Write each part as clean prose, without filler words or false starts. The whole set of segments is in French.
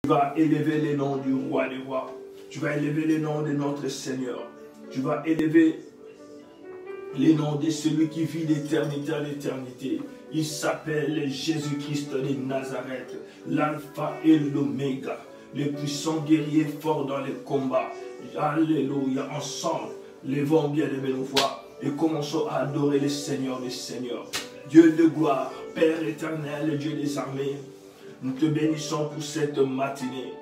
Tu vas élever les noms du roi des rois. Tu vas élever les noms de notre Seigneur. Tu vas élever les noms de celui qui vit d'éternité à l'éternité. Il s'appelle Jésus-Christ de Nazareth, l'alpha et l'oméga, le puissant guerrier fort dans les combats. Alléluia, ensemble, levons bien aimés nos voix et commençons à adorer le Seigneur des Seigneurs. Dieu de gloire, Père éternel, Dieu des armées, nous te bénissons pour cette matinée.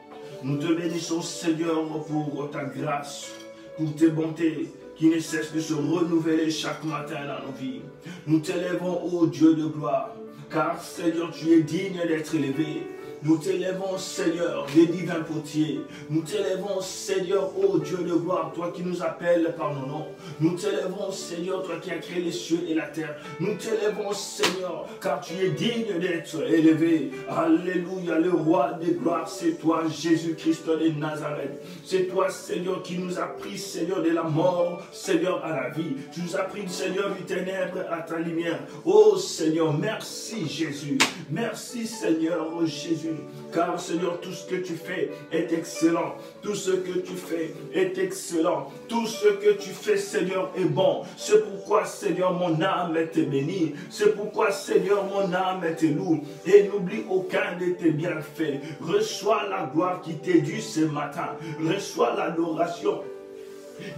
Nous te bénissons, Seigneur, pour ta grâce, pour tes bontés qui ne cessent de se renouveler chaque matin dans nos vies. Nous t'élèvons, ô Dieu de gloire, car, Seigneur, tu es digne d'être élevé. Nous t'élèvons, Seigneur, des divins potiers. Nous t'élèvons, Seigneur, ô Dieu de gloire, toi qui nous appelles par nos noms. Nous t'élèvons, Seigneur, toi qui as créé les cieux et la terre. Nous t'élèvons, Seigneur, car tu es digne d'être élevé. Alléluia, le roi des gloires, c'est toi, Jésus-Christ de Nazareth. C'est toi, Seigneur, qui nous as pris, Seigneur, de la mort, Seigneur, à la vie. Tu nous as pris, Seigneur, du ténèbre à ta lumière. Oh, Seigneur, merci, Jésus. Merci, Seigneur, oh Jésus. Car, Seigneur, tout ce que tu fais est excellent. Tout ce que tu fais est excellent. Tout ce que tu fais, Seigneur, est bon. C'est pourquoi, Seigneur, mon âme te bénit. C'est pourquoi, Seigneur, mon âme te loue. Et n'oublie aucun de tes bienfaits. Reçois la gloire qui t'est due ce matin. Reçois l'adoration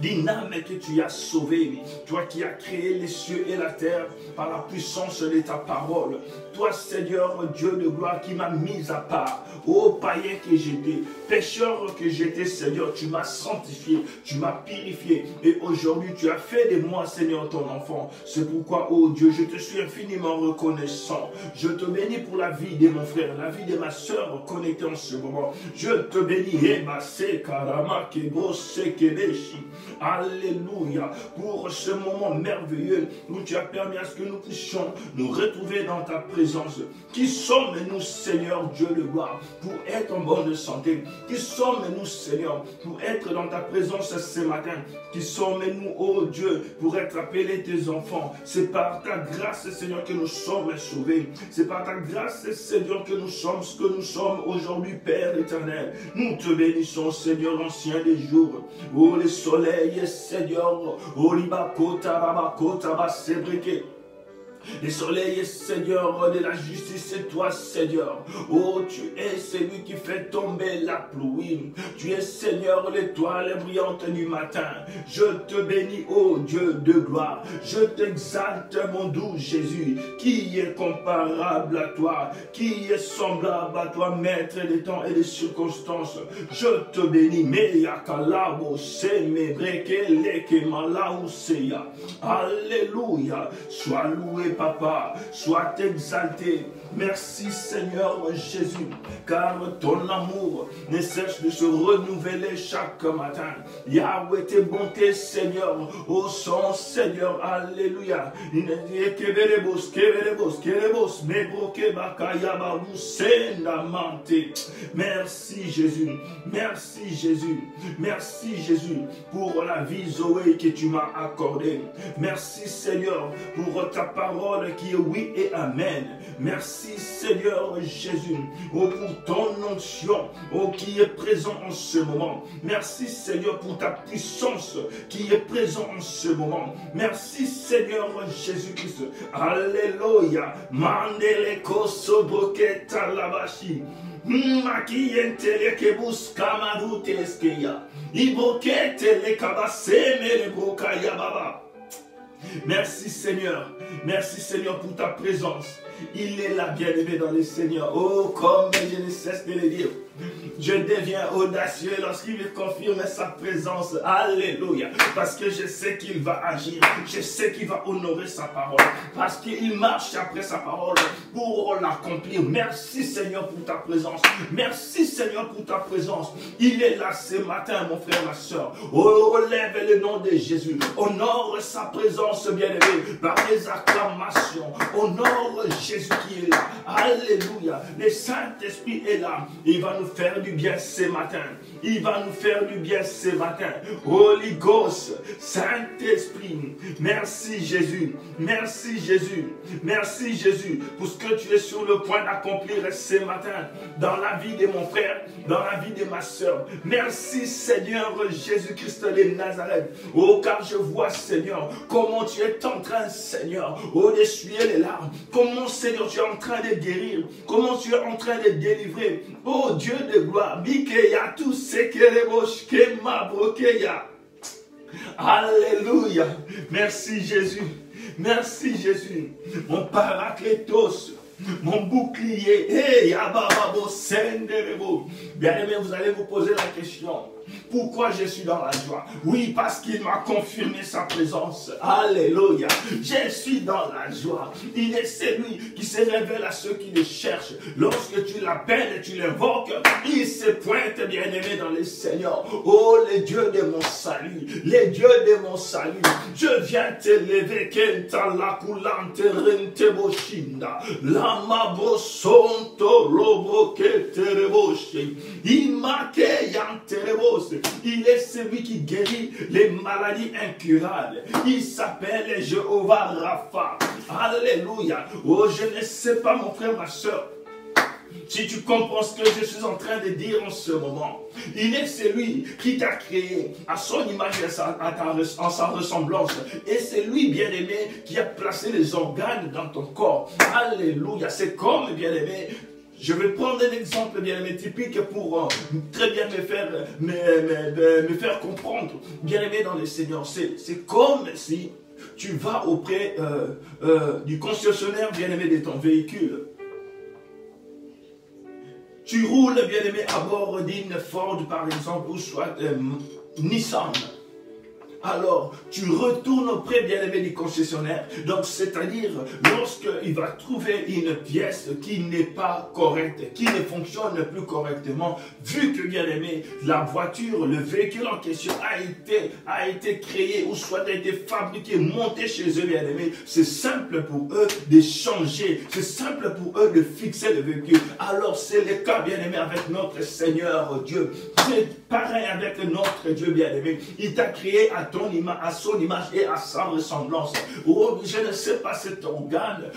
d'une âme que tu as sauvée, toi qui as créé les cieux et la terre par la puissance de ta parole. Toi, Seigneur, Dieu de gloire, qui m'a mis à part. Ô païen que j'étais, pécheur que j'étais, Seigneur, tu m'as sanctifié, tu m'as purifié. Et aujourd'hui, tu as fait de moi, Seigneur, ton enfant. C'est pourquoi, ô Dieu, je te suis infiniment reconnaissant. Je te bénis pour la vie de mon frère, la vie de ma soeur connectée en ce moment. Je te bénis. Alléluia, pour ce moment merveilleux où tu as permis à ce que nous puissions nous retrouver dans ta présence. Qui sommes-nous, Seigneur Dieu de gloire, pour être en bonne santé? Qui sommes-nous, Seigneur, pour être dans ta présence ce matin? Qui sommes-nous, ô Dieu, pour être appelés tes enfants? C'est par ta grâce, Seigneur, que nous sommes sauvés. C'est par ta grâce, Seigneur, que nous sommes ce que nous sommes aujourd'hui, Père éternel. Nous te bénissons, Seigneur, l'ancien des jours. Oh, le soleil, Seigneur, oh, libakota, rabakota, basebreke. Le soleil est Seigneur de la justice, c'est toi, Seigneur. Oh, tu es celui qui fait tomber la pluie. Tu es, Seigneur, l'étoile brillante du matin. Je te bénis, oh Dieu de gloire. Je t'exalte, mon doux Jésus. Qui est comparable à toi? Qui est semblable à toi, maître des temps et des circonstances? Je te bénis. Alléluia. Sois loué, Papa, sois exalté. Merci, Seigneur Jésus, car ton amour ne cesse de se renouveler chaque matin. Yahweh, tes bontés, Seigneur, au son, Seigneur, alléluia. Merci, Jésus, merci, Jésus, merci, Jésus, pour la vie, Zoé, que tu m'as accordée. Merci, Seigneur, pour ta parole qui est oui et amen. Merci, Seigneur Jésus, oh, pour ton onction, oh, qui est présent en ce moment. Merci, Seigneur, pour ta puissance qui est présente en ce moment. Merci, Seigneur Jésus-Christ. Alléluia. Mandele koso broketa labashi. Makientele ke buskamadu teskeya. Ibrokete le kabaseme le brokaya baba. Merci, Seigneur. Merci, Seigneur, pour ta présence. Il est là, bien-aimé dans le Seigneur. Oh, comme je ne cesse de le dire. Je deviens audacieux lorsqu'il me confirme sa présence. Alléluia. Parce que je sais qu'il va agir. Je sais qu'il va honorer sa parole. Parce qu'il marche après sa parole pour l'accomplir. Merci, Seigneur, pour ta présence. Merci, Seigneur, pour ta présence. Il est là ce matin, mon frère, ma soeur. Oh, lève le nom de Jésus. Honore sa présence, bien-aimé, par les acclamations. Honore Jésus qui est là. Alléluia. Le Saint-Esprit est là. Il va nous faire du bien ce matin. Il va nous faire du bien ce matin. Holy Ghost, Saint-Esprit, merci Jésus. Merci Jésus. Merci Jésus pour ce que tu es sur le point d'accomplir ce matin dans la vie de mon frère, dans la vie de ma soeur. Merci Seigneur Jésus-Christ de Nazareth. Oh, car je vois Seigneur comment tu es en train, Seigneur, d'essuyer les larmes. Comment Seigneur tu es en train de guérir. Comment tu es en train de délivrer. Oh Dieu de gloire. Bikeya tout ce que les boches que ma brokeya. Alléluia. Merci Jésus. Merci Jésus. Mon paraclétos. Mon bouclier. Hey, bien aimé, vous allez vous poser la question. Pourquoi je suis dans la joie? Oui, parce qu'il m'a confirmé sa présence. Alléluia. Je suis dans la joie. Il est celui qui se révèle à ceux qui le cherchent. Lorsque tu l'appelles et tu l'invoques, il se pointe, bien-aimé, dans le Seigneur. Oh, le Dieu de mon salut. Le Dieu de mon salut. Je viens t'élever. Kenta la coulante rente boshinda. Lama bosonto robo ke tereboshi. Imake yan tereboshi. Il est celui qui guérit les maladies incurables. Il s'appelle Jéhovah Rapha. Alléluia. Oh, je ne sais pas, mon frère, ma soeur, si tu comprends ce que je suis en train de dire en ce moment. Il est celui qui t'a créé à son image et en sa ressemblance. Et c'est lui, bien-aimé, qui a placé les organes dans ton corps. Alléluia. C'est comme, bien-aimé, je vais prendre un exemple bien aimé typique pour très bien me faire comprendre. Bien aimé dans le Seigneur, c'est comme si tu vas auprès du concessionnaire bien aimé de ton véhicule. Tu roules bien aimé à bord d'une Ford par exemple ou soit Nissan. Alors, tu retournes auprès, bien-aimé, du concessionnaire. Donc, c'est-à-dire, lorsqu'il va trouver une pièce qui n'est pas correcte, qui ne fonctionne plus correctement, vu que, bien-aimé, la voiture, le véhicule en question a été créé ou soit a été fabriqué, monté chez eux, bien-aimé, c'est simple pour eux de changer. C'est simple pour eux de fixer le véhicule. Alors, c'est le cas, bien-aimé, avec notre Seigneur Dieu. C'est pareil avec notre Dieu, bien-aimé. Il t'a créé à son image et à sa ressemblance. Oh, je ne sais pas cet organe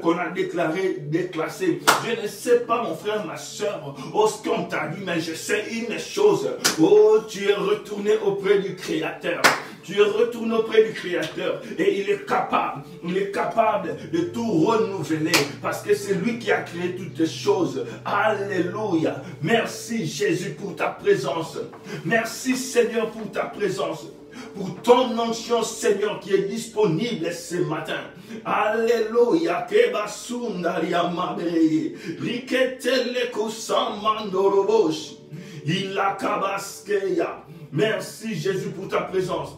qu'on a déclassé. Je ne sais pas, mon frère, ma soeur, ce qu'on t'a dit, mais je sais une chose. Oh, tu es retourné auprès du Créateur. Tu es retourné auprès du Créateur et il est capable de tout renouveler parce que c'est lui qui a créé toutes les choses. Alléluia. Merci Jésus pour ta présence. Merci Seigneur pour ta présence. Pour ton onction, Seigneur, qui est disponible ce matin. Alléluia. Merci Jésus pour ta présence.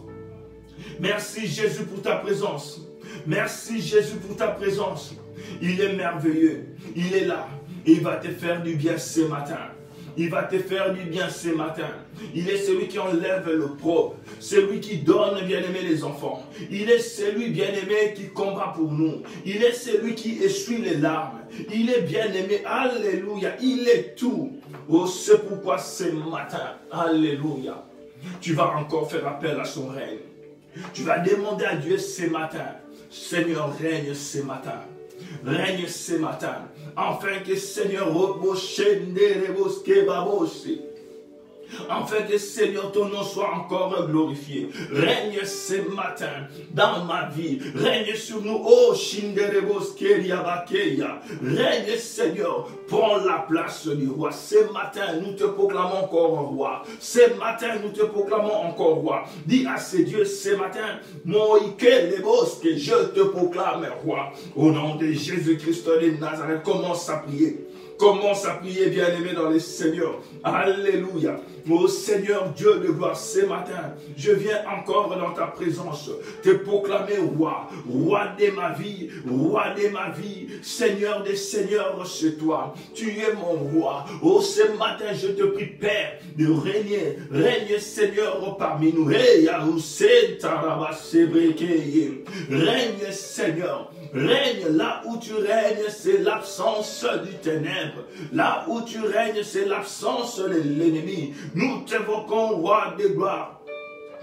Merci Jésus pour ta présence. Merci Jésus pour ta présence. Il est merveilleux. Il est là. Il va te faire du bien ce matin. Il va te faire du bien ce matin. Il est celui qui enlève le propre. Celui qui donne, bien-aimé, les enfants. Il est celui, bien-aimé, qui combat pour nous. Il est celui qui essuie les larmes. Il est bien-aimé. Alléluia. Il est tout. Oh, c'est pourquoi ce matin, alléluia, tu vas encore faire appel à son règne. Tu vas demander à Dieu ce matin, Seigneur, règne ce matin. Règne ce matin. Afin que Seigneur, afin que Seigneur, ton nom soit encore glorifié. Règne ce matin dans ma vie. Règne sur nous. Oh, règne Seigneur. Prends la place du roi. Ce matin, nous te proclamons encore roi. Ce matin, nous te proclamons encore roi. Dis à ces dieux ce matin, mon que je te proclame roi. Au nom de Jésus-Christ de Nazareth, commence à prier. Commence à prier, bien-aimé, dans le Seigneur. Alléluia. Ô Seigneur Dieu de gloire, ce matin, je viens encore dans ta présence te proclamer roi, roi de ma vie, Seigneur des seigneurs, c'est toi. Tu es mon roi. Oh, ce matin, je te prie, Père, de régner. Règne, Seigneur, parmi nous. Règne, Seigneur. règne. Là où tu règnes, c'est l'absence du ténèbre. Là où tu règnes, c'est l'absence de l'ennemi. Nous t'évoquons, roi des gloires.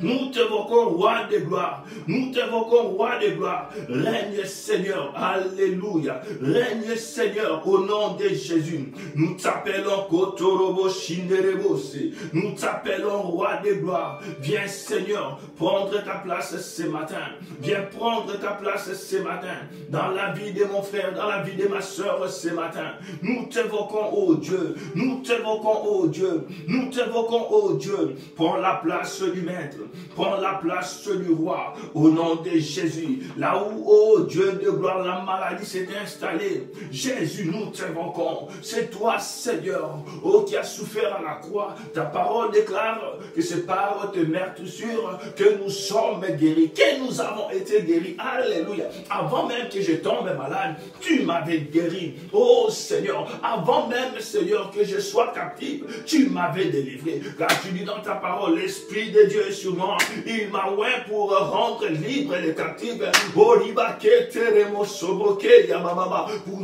Nous t'évoquons, roi des gloires. Nous t'évoquons, roi des gloires. Règne Seigneur. Alléluia. Règne Seigneur au nom de Jésus. Nous t'appelons Kotorobo Shinderebose. Nous t'appelons, roi des gloires. Viens Seigneur prendre ta place ce matin. Viens prendre ta place ce matin. Dans la vie de mon frère, dans la vie de ma soeur ce matin. Nous t'évoquons, ô Dieu. Nous t'évoquons, ô Dieu. Nous t'évoquons, ô Dieu. Prends la place du maître. Prends la place du roi au nom de Jésus. Là où, oh Dieu de gloire, la maladie s'est installée. Jésus, nous t'invoquons. C'est toi, Seigneur, oh, qui as souffert à la croix. Ta parole déclare que c'est par tes meurtrissures que nous sommes guéris, que nous avons été guéris. Alléluia. Avant même que je tombe malade, tu m'avais guéri. Oh Seigneur, avant même, Seigneur, que je sois captif, tu m'avais délivré. Car tu dis dans ta parole, l'Esprit de Dieu est sur moi. Il m'a oint pour rendre libre les captifs. Pour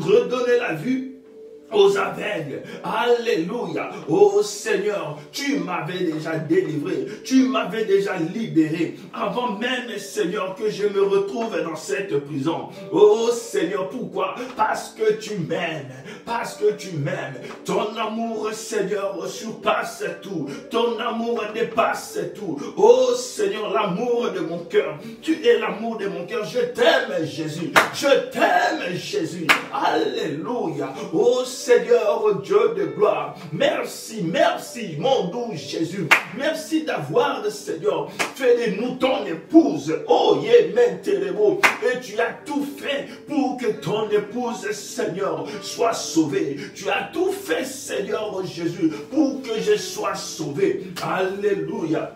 redonner la vue aux aveugles. Alléluia. Oh Seigneur, tu m'avais déjà délivré. Tu m'avais déjà libéré. Avant même, Seigneur, que je me retrouve dans cette prison. Oh Seigneur, pourquoi? Parce que tu m'aimes. Parce que tu m'aimes. Ton amour, Seigneur, surpasse tout. Ton amour dépasse tout. Oh Seigneur, l'amour de mon cœur. Tu es l'amour de mon cœur. Je t'aime, Jésus. Je t'aime, Jésus. Alléluia. Oh Seigneur Dieu de gloire, merci, merci mon doux Jésus, merci d'avoir, Seigneur, fait de nous ton épouse, oh Yémen Terebo, et tu as tout fait pour que ton épouse, Seigneur, soit sauvée, tu as tout fait, Seigneur Jésus, pour que je sois sauvé, alléluia.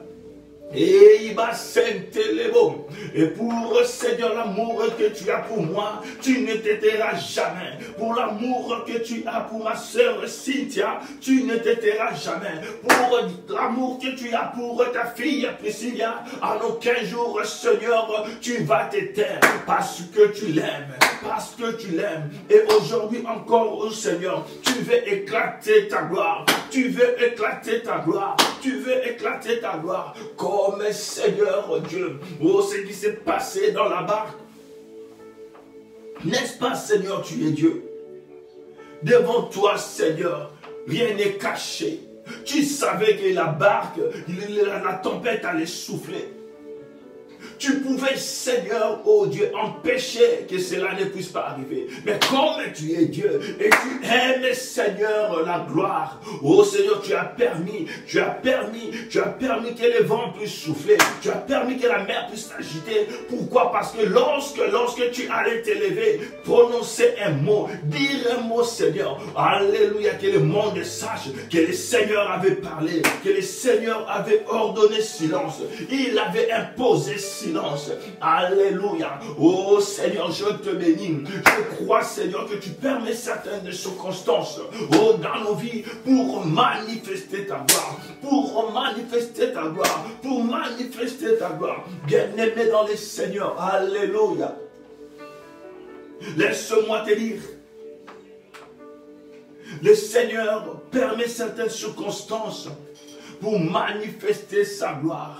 Et il va s'intélébo. Et pour Seigneur, l'amour que tu as pour moi, tu ne t'étairas jamais. Pour l'amour que tu as pour ma soeur Cynthia, tu ne t'étairas jamais. Pour l'amour que tu as pour ta fille Priscilla, en aucun jour, Seigneur, tu vas t'éteindre parce que tu l'aimes. Parce que tu l'aimes. Et aujourd'hui encore, oh Seigneur, tu veux éclater ta gloire. Tu veux éclater ta gloire. Tu veux éclater ta gloire. Comme Seigneur Dieu. Oh, ce qui s'est passé dans la barque. N'est-ce pas, Seigneur, tu es Dieu? Devant toi, Seigneur, rien n'est caché. Tu savais que la barque, la tempête allait souffler. Tu pouvais, Seigneur, oh Dieu, empêcher que cela ne puisse pas arriver. Mais comme tu es Dieu et tu aimes, Seigneur, la gloire, oh Seigneur, tu as permis que les vents puissent souffler. Tu as permis que la mer puisse s'agiter. Pourquoi? Parce que lorsque tu allais t'élever, prononcer un mot, dire un mot, Seigneur, alléluia, que le monde sache que le Seigneur avait parlé, que le Seigneur avait ordonné silence. Il avait imposé silence. Alléluia. Oh Seigneur, je te bénis. Je crois, Seigneur, que tu permets certaines circonstances, oh, dans nos vies pour manifester ta gloire. Pour manifester ta gloire. Pour manifester ta gloire. Bien-aimé dans les Seigneurs. Alléluia. Laisse-moi te dire. Le Seigneur permet certaines circonstances pour manifester sa gloire.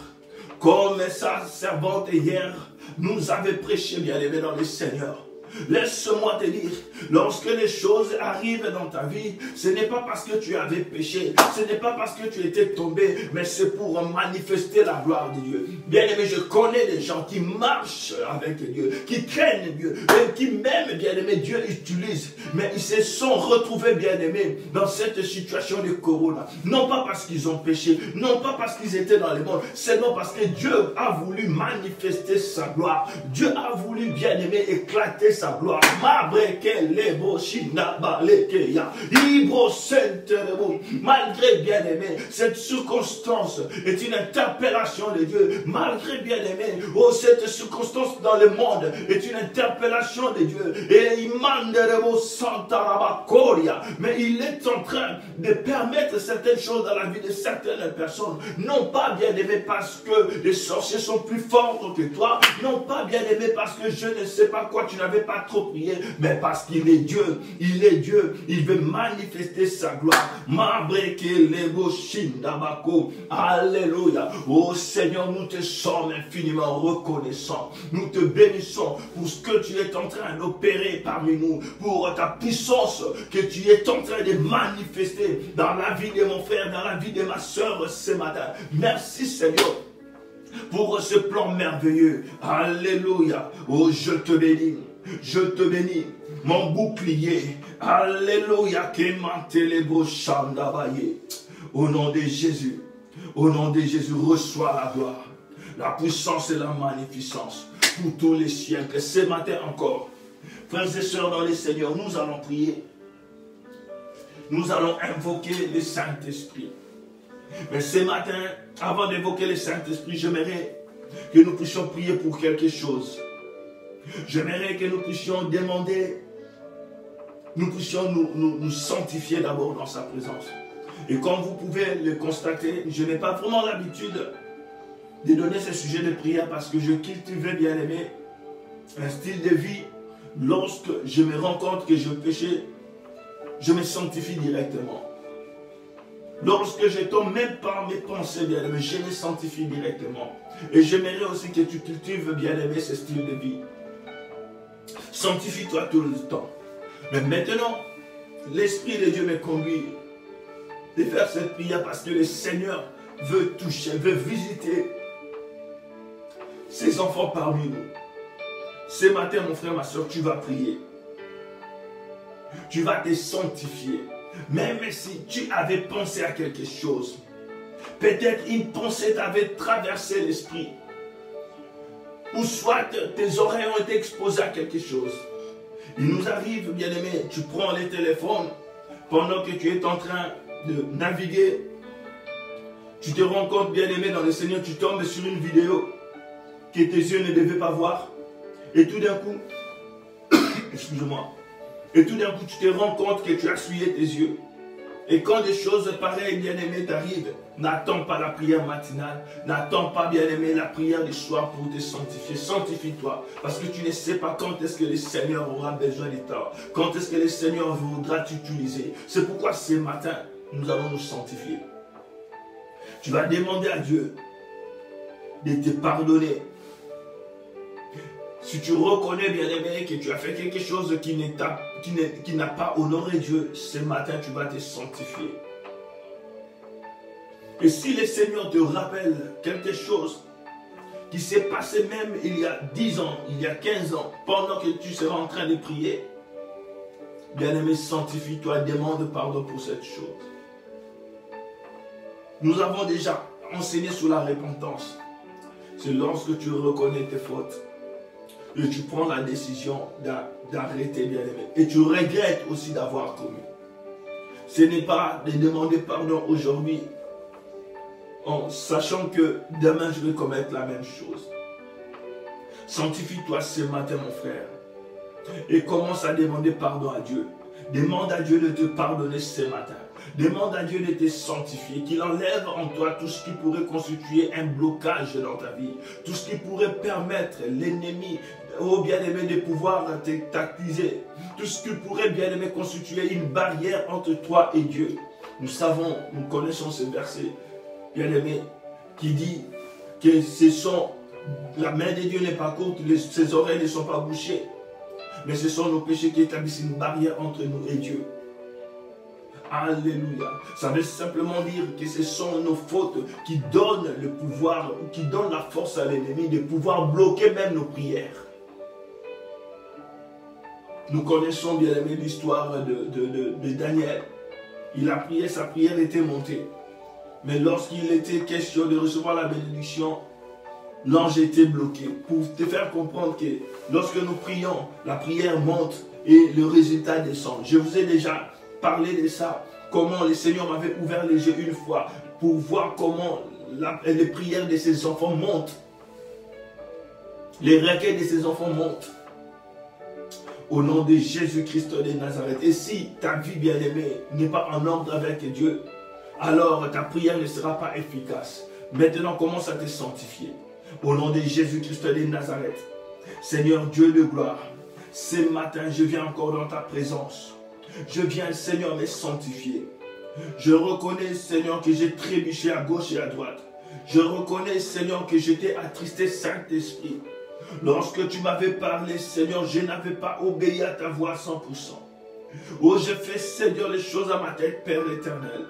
Comme sa servante hier nous avait prêché, bien-aimé dans le Seigneur. Laisse-moi te dire, lorsque les choses arrivent dans ta vie, ce n'est pas parce que tu avais péché, ce n'est pas parce que tu étais tombé, mais c'est pour manifester la gloire de Dieu. Bien-aimé, je connais des gens qui marchent avec Dieu, qui craignent Dieu, et qui même, bien-aimé, Dieu utilise, mais ils se sont retrouvés, bien-aimés, dans cette situation de corona. Non pas parce qu'ils ont péché, non pas parce qu'ils étaient dans le monde, seulement parce que Dieu a voulu manifester sa gloire. Dieu a voulu, bien-aimé, éclater sa gloire. Malgré, bien-aimé, cette circonstance est une interpellation de Dieu. Malgré, bien-aimé, oh, cette circonstance dans le monde est une interpellation de Dieu. Et il mais il est en train de permettre certaines choses dans la vie de certaines personnes. Non pas, bien-aimé, parce que les sorciers sont plus forts que toi. Non pas, bien-aimé, parce que je ne sais pas quoi tu n'avais pas pas trop prier, mais parce qu'il est Dieu. Il est Dieu. Il veut manifester sa gloire. Alléluia. Oh Seigneur, nous te sommes infiniment reconnaissants. Nous te bénissons pour ce que tu es en train d'opérer parmi nous, pour ta puissance que tu es en train de manifester dans la vie de mon frère, dans la vie de ma soeur ce matin. Merci Seigneur pour ce plan merveilleux. Alléluia. Oh, je te bénis. Je te bénis. Mon bouclier. Alléluia. Au nom de Jésus. Au nom de Jésus, reçois la gloire, la puissance et la magnificence pour tous les siècles. Ce matin encore, frères et sœurs dans le Seigneur, nous allons prier. Nous allons invoquer le Saint-Esprit. Mais ce matin, avant d'évoquer le Saint-Esprit, j'aimerais que nous puissions prier pour quelque chose. J'aimerais que nous puissions demander, nous puissions nous sanctifier d'abord dans sa présence. Et comme vous pouvez le constater, je n'ai pas vraiment l'habitude de donner ce sujet de prière parce que je cultivais, bien aimé, un style de vie. Lorsque je me rends compte que je péchais, je me sanctifie directement. Lorsque je tombe même par mes pensées, bien aimé, je me sanctifie directement. Et j'aimerais aussi que tu cultives, bien aimé, ce style de vie. Sanctifie-toi tout le temps. Mais maintenant, l'Esprit de Dieu me conduit de faire cette prière parce que le Seigneur veut toucher, veut visiter ses enfants parmi nous. Ce matin, mon frère, ma soeur, tu vas prier. Tu vas te sanctifier. Même si tu avais pensé à quelque chose, peut-être une pensée t'avait traversé l'esprit, ou soit tes oreilles ont été exposées à quelque chose. Il nous arrive, bien aimé, tu prends les téléphones pendant que tu es en train de naviguer, tu te rends compte, bien aimé, dans le Seigneur, tu tombes sur une vidéo que tes yeux ne devaient pas voir, et tout d'un coup, excuse-moi, et tout d'un coup, tu te rends compte que tu as essuyé tes yeux. Et quand des choses pareilles, bien aimé, t'arrivent, n'attends pas la prière matinale, n'attends pas, bien aimé, la prière du soir pour te sanctifier. Sanctifie-toi, parce que tu ne sais pas quand est-ce que le Seigneur aura besoin de toi, quand est-ce que le Seigneur voudra t'utiliser. C'est pourquoi ce matin, nous allons nous sanctifier. Tu vas demander à Dieu de te pardonner. Si tu reconnais, bien aimé, que tu as fait quelque chose qui n'a pas honoré Dieu, ce matin, tu vas te sanctifier. Et si le Seigneur te rappelle quelque chose qui s'est passé même il y a 10 ans, il y a 15 ans, pendant que tu seras en train de prier, bien aimé, sanctifie-toi, demande pardon pour cette chose. Nous avons déjà enseigné sur la repentance. C'est lorsque tu reconnais tes fautes et tu prends la décision d'arrêter, bien aimé. Et tu regrettes aussi d'avoir commis. Ce n'est pas de demander pardon aujourd'hui en sachant que demain je vais commettre la même chose. Sanctifie-toi ce matin, mon frère, et commence à demander pardon à Dieu. Demande à Dieu de te pardonner ce matin. Demande à Dieu de te sanctifier, qu'il enlève en toi tout ce qui pourrait constituer un blocage dans ta vie, tout ce qui pourrait permettre l'ennemi, oh bien-aimé, de pouvoir t'accuser, tout ce qui pourrait, bien-aimé, constituer une barrière entre toi et Dieu. Nous savons, nous connaissons ce verset, bien-aimé, qui dit que la main de Dieu n'est pas courte, ses oreilles ne sont pas bouchées, mais ce sont nos péchés qui établissent une barrière entre nous et Dieu. Alléluia. Ça veut simplement dire que ce sont nos fautes qui donnent le pouvoir, qui donnent la force à l'ennemi de pouvoir bloquer même nos prières. Nous connaissons, bien aimé, l'histoire de Daniel. Il a prié, sa prière était montée. Mais lorsqu'il était question de recevoir la bénédiction, l'ange était bloqué. Pour te faire comprendre que lorsque nous prions, la prière monte et le résultat descend. Je vous ai déjà parlé de ça, comment le Seigneur m'avait ouvert les yeux une fois pour voir comment les prières de ses enfants montent. Les requêtes de ses enfants montent. Au nom de Jésus-Christ de Nazareth. Et si ta vie, bien-aimée, n'est pas en ordre avec Dieu, alors ta prière ne sera pas efficace. Maintenant, commence à te sanctifier. Au nom de Jésus-Christ de Nazareth. Seigneur Dieu de gloire, Ce matin, je viens encore dans ta présence. Je viens, Seigneur, me sanctifier. Je reconnais, Seigneur, que j'ai trébuché à gauche et à droite. Je reconnais, Seigneur, que j'étais attristé, Saint-Esprit. Lorsque tu m'avais parlé, Seigneur, je n'avais pas obéi à ta voix à 100%. Oh, je fais, Seigneur, les choses à ma tête, Père éternel.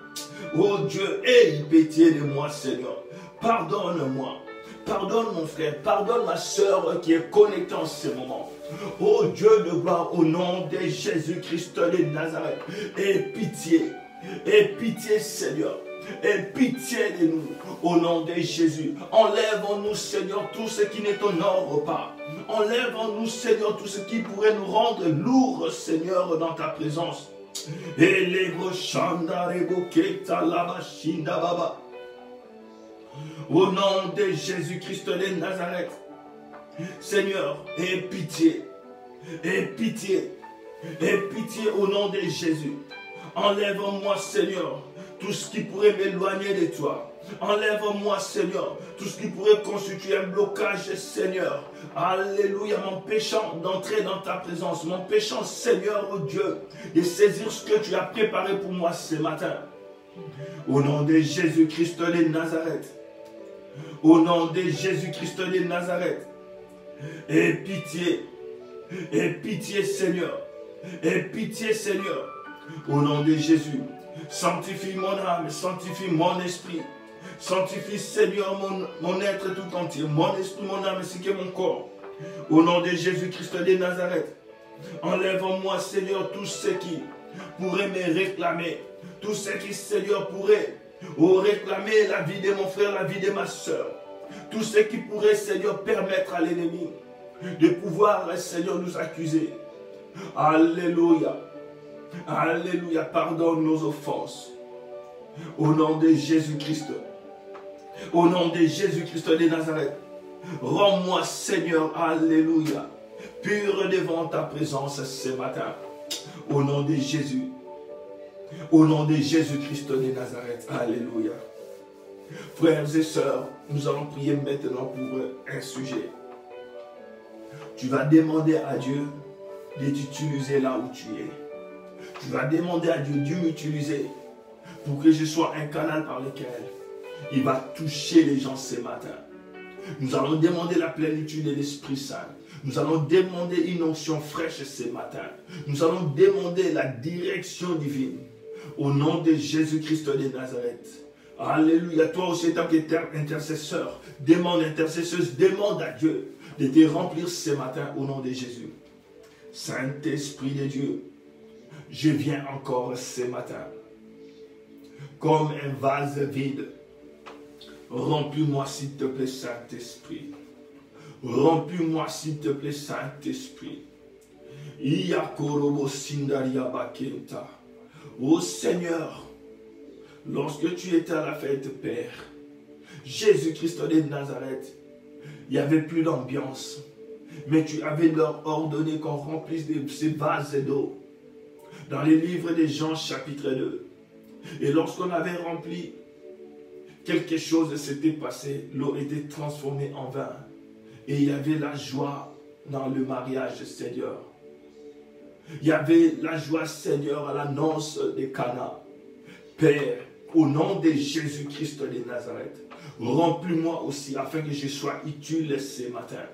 Oh Dieu, aie pitié de moi, Seigneur. Pardonne-moi. Pardonne mon frère, pardonne ma soeur qui est connectée en ce moment. Oh Dieu de gloire, au nom de Jésus-Christ de Nazareth, aie pitié Seigneur, aie pitié de nous, au nom de Jésus. Enlève en nous Seigneur tout ce qui ne t'honore pas. Enlève en nous Seigneur tout ce qui pourrait nous rendre lourds Seigneur dans ta présence. Et les baba. Au nom de Jésus-Christ de Nazareth, Seigneur, aie pitié au nom de Jésus. Enlève en moi, Seigneur, tout ce qui pourrait m'éloigner de toi. Enlève en moi, Seigneur, tout ce qui pourrait constituer un blocage, Seigneur. Alléluia, m'empêchant d'entrer dans ta présence, m'empêchant, Seigneur, oh Dieu, de saisir ce que tu as préparé pour moi ce matin. Au nom de Jésus-Christ de Nazareth. Au nom de Jésus-Christ de Nazareth. Aie pitié Seigneur. Aie pitié Seigneur. Au nom de Jésus. Sanctifie mon âme, sanctifie mon esprit. Sanctifie Seigneur mon être tout entier. Mon esprit, mon âme ainsi que mon corps. Au nom de Jésus-Christ de Nazareth. Enlève en moi Seigneur tout ce qui pourrait me réclamer. Tout ce qui Seigneur pourrait réclamer la vie de mon frère, la vie de ma soeur. Tout ce qui pourrait, Seigneur, permettre à l'ennemi de pouvoir, Seigneur, nous accuser. Alléluia. Alléluia. Pardonne nos offenses. Au nom de Jésus-Christ. Au nom de Jésus-Christ de Nazareth. Rends-moi, Seigneur, alléluia, pur devant ta présence ce matin. Au nom de Jésus. Au nom de Jésus-Christ de Nazareth. Alléluia. Frères et sœurs, nous allons prier maintenant pour un sujet. Tu vas demander à Dieu de t'utiliser là où tu es. Tu vas demander à Dieu de m'utiliser pour que je sois un canal par lequel il va toucher les gens ce matin. Nous allons demander la plénitude de l'Esprit Saint. Nous allons demander une onction fraîche ce matin. Nous allons demander la direction divine. Au nom de Jésus-Christ de Nazareth. Alléluia. Toi aussi, tant qu'intercesseur, intercesseuse, demande à Dieu de te remplir ce matin au nom de Jésus. Saint-Esprit de Dieu, je viens encore ce matin comme un vase vide. Remplis-moi s'il te plaît, Saint-Esprit. Remplis-moi s'il te plaît, Saint-Esprit. Iyakorobo sindaria bakenta. Ô Seigneur, lorsque tu étais à la fête, Père, Jésus-Christ de Nazareth, il n'y avait plus d'ambiance. Mais tu avais leur ordonné qu'on remplisse ces vases d'eau. Dans les livres de Jean chapitre 2. Et lorsqu'on avait rempli, quelque chose s'était passé. L'eau était transformée en vin. Et il y avait la joie dans le mariage, Seigneur. Il y avait la joie, Seigneur, à l'annonce de Cana. Père, au nom de Jésus-Christ de Nazareth, remplis-moi aussi afin que je sois utile ce matin.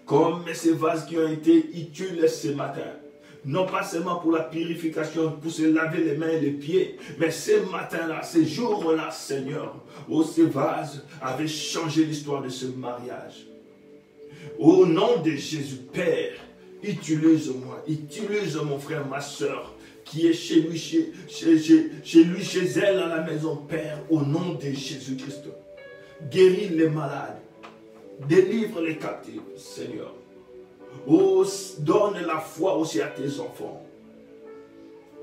Comme ces vases qui ont été utiles ce matin. Non pas seulement pour la purification, pour se laver les mains et les pieds, mais ce matin-là, ces jours-là, Seigneur, où ces vases avaient changé l'histoire de ce mariage. Au nom de Jésus, Père, utilise-moi, utilise mon frère, ma soeur, qui est chez lui, chez elle à la maison, Père, au nom de Jésus-Christ. Guéris les malades, délivre les captifs, Seigneur. Oh, donne la foi aussi à tes enfants.